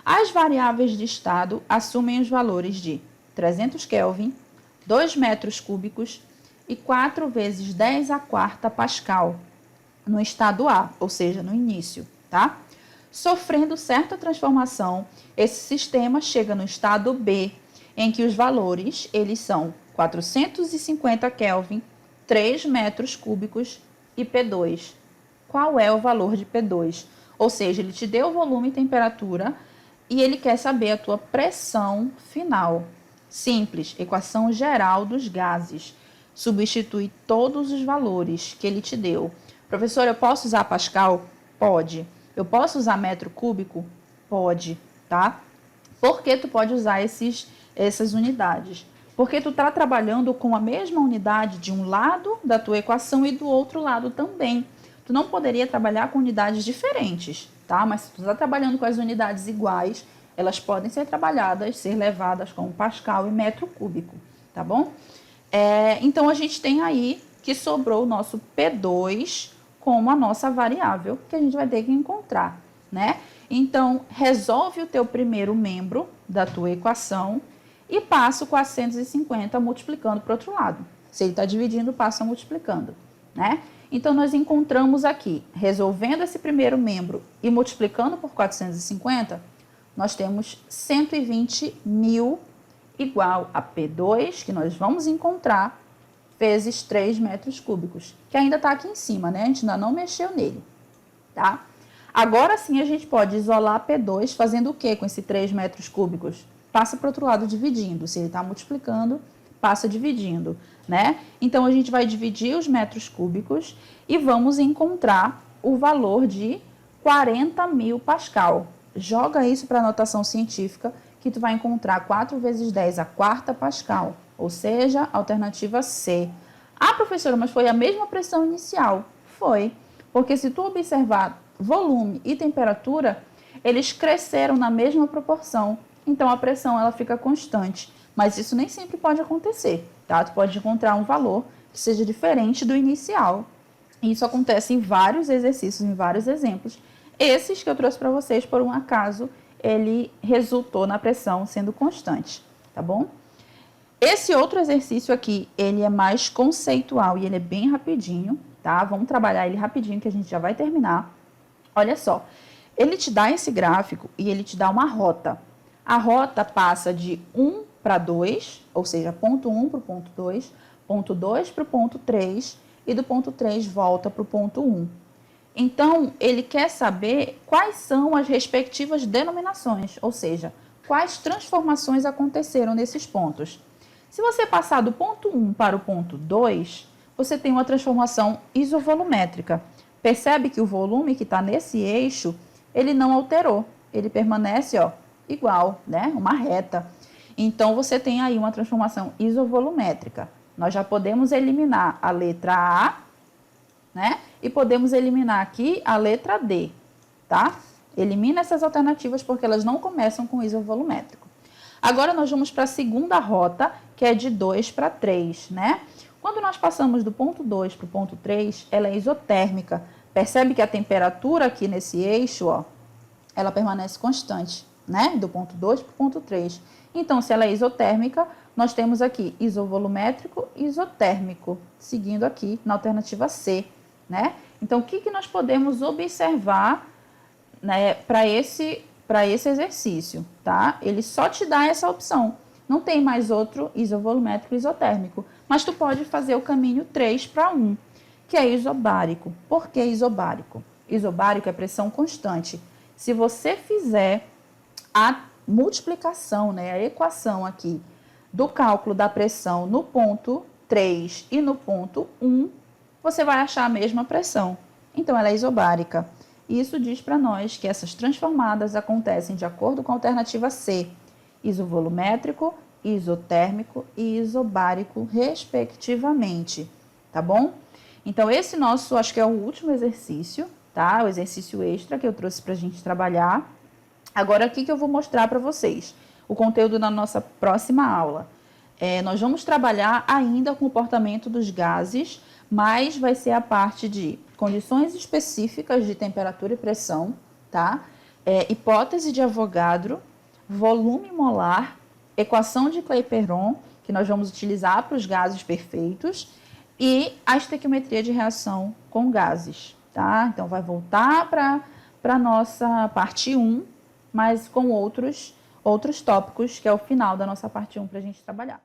as variáveis de estado assumem os valores de 300 Kelvin, 2 metros cúbicos e 4 vezes 10 a quarta Pascal no estado A, ou seja, no início, tá? Sofrendo certa transformação, esse sistema chega no estado B, em que os valores, eles são 450 Kelvin, 3 metros cúbicos e P2. Qual é o valor de P2? Ou seja, ele te deu volume e temperatura e ele quer saber a tua pressão final. Simples, equação geral dos gases. Substitui todos os valores que ele te deu. Professor, eu posso usar Pascal? Pode. Eu posso usar metro cúbico? Pode, tá? Por que tu pode usar essas unidades? Porque tu está trabalhando com a mesma unidade de um lado da tua equação e do outro lado também. Tu não poderia trabalhar com unidades diferentes, tá? Mas se tu está trabalhando com as unidades iguais, elas podem ser trabalhadas, ser levadas como Pascal e metro cúbico, tá bom? Então, a gente tem aí que sobrou o nosso P2 como a nossa variável que a gente vai ter que encontrar, né? Então, resolve o teu primeiro membro da tua equação e passa o 450 multiplicando para o outro lado. Se ele está dividindo, passa multiplicando, né? Então, nós encontramos aqui, resolvendo esse primeiro membro e multiplicando por 450, nós temos 120.000 igual a P2, que nós vamos encontrar, vezes 3 metros cúbicos, que ainda está aqui em cima, né? A gente ainda não mexeu nele, tá? Agora sim a gente pode isolar P2 fazendo o que com esse 3 metros cúbicos? Passa para o outro lado dividindo. Se ele está multiplicando, passa dividindo, né? Então, a gente vai dividir os metros cúbicos e vamos encontrar o valor de 40.000 pascal. Joga isso para a notação científica, que tu vai encontrar 4 vezes 10 a quarta pascal, ou seja, alternativa C. Ah, professora, mas foi a mesma pressão inicial? Foi, porque se tu observar volume e temperatura, eles cresceram na mesma proporção, então a pressão ela fica constante. Mas isso nem sempre pode acontecer, tá? Tu pode encontrar um valor que seja diferente do inicial. Isso acontece em vários exercícios, em vários exemplos. Esses que eu trouxe para vocês, por um acaso, ele resultou na pressão sendo constante, tá bom? Esse outro exercício aqui, ele é mais conceitual e ele é bem rapidinho, tá? Vamos trabalhar ele rapidinho que a gente já vai terminar. Olha só, ele te dá esse gráfico e ele te dá uma rota. A rota passa de 1 para 2, ou seja, ponto 1 para o ponto 2 para o ponto 3 e do ponto 3 volta para o ponto 1. Então, ele quer saber quais são as respectivas denominações, ou seja, quais transformações aconteceram nesses pontos. Se você passar do ponto 1 para o ponto 2, você tem uma transformação isovolumétrica. Percebe que o volume que está nesse eixo, ele não alterou, ele permanece igual, né? Uma reta. Então, você tem aí uma transformação isovolumétrica. Nós já podemos eliminar a letra A, né? E podemos eliminar aqui a letra D, tá? Elimina essas alternativas porque elas não começam com isovolumétrico. Agora, nós vamos para a segunda rota, que é de 2 para 3, né? Quando nós passamos do ponto 2 para o ponto 3, ela é isotérmica. Percebe que a temperatura aqui nesse eixo, ela permanece constante, né? Do ponto 2 para o ponto 3. Então, se ela é isotérmica, nós temos aqui isovolumétrico e isotérmico, seguindo aqui na alternativa C, né? Então, o que nós podemos observar, né, para esse exercício, tá? Ele só te dá essa opção. Não tem mais outro isovolumétrico e isotérmico, mas tu pode fazer o caminho 3 para 1, que é isobárico. Por que isobárico? Isobárico é pressão constante. Se você fizer a multiplicação, né, a equação aqui do cálculo da pressão no ponto 3 e no ponto 1, você vai achar a mesma pressão. Então, ela é isobárica. Isso diz para nós que essas transformadas acontecem de acordo com a alternativa C, isovolumétrico, isotérmico e isobárico, respectivamente, tá bom? Então, esse nosso, acho que é o último exercício, tá? O exercício extra que eu trouxe para a gente trabalhar. Agora, aqui que eu vou mostrar para vocês o conteúdo na nossa próxima aula. Nós vamos trabalhar ainda o comportamento dos gases, mas vai ser a parte de condições específicas de temperatura e pressão, tá? Hipótese de Avogadro, volume molar, equação de Clapeyron, que nós vamos utilizar para os gases perfeitos, e a estequiometria de reação com gases, tá? Então, vai voltar para a nossa parte 1, mas com outros tópicos, que é o final da nossa parte 1 para a gente trabalhar.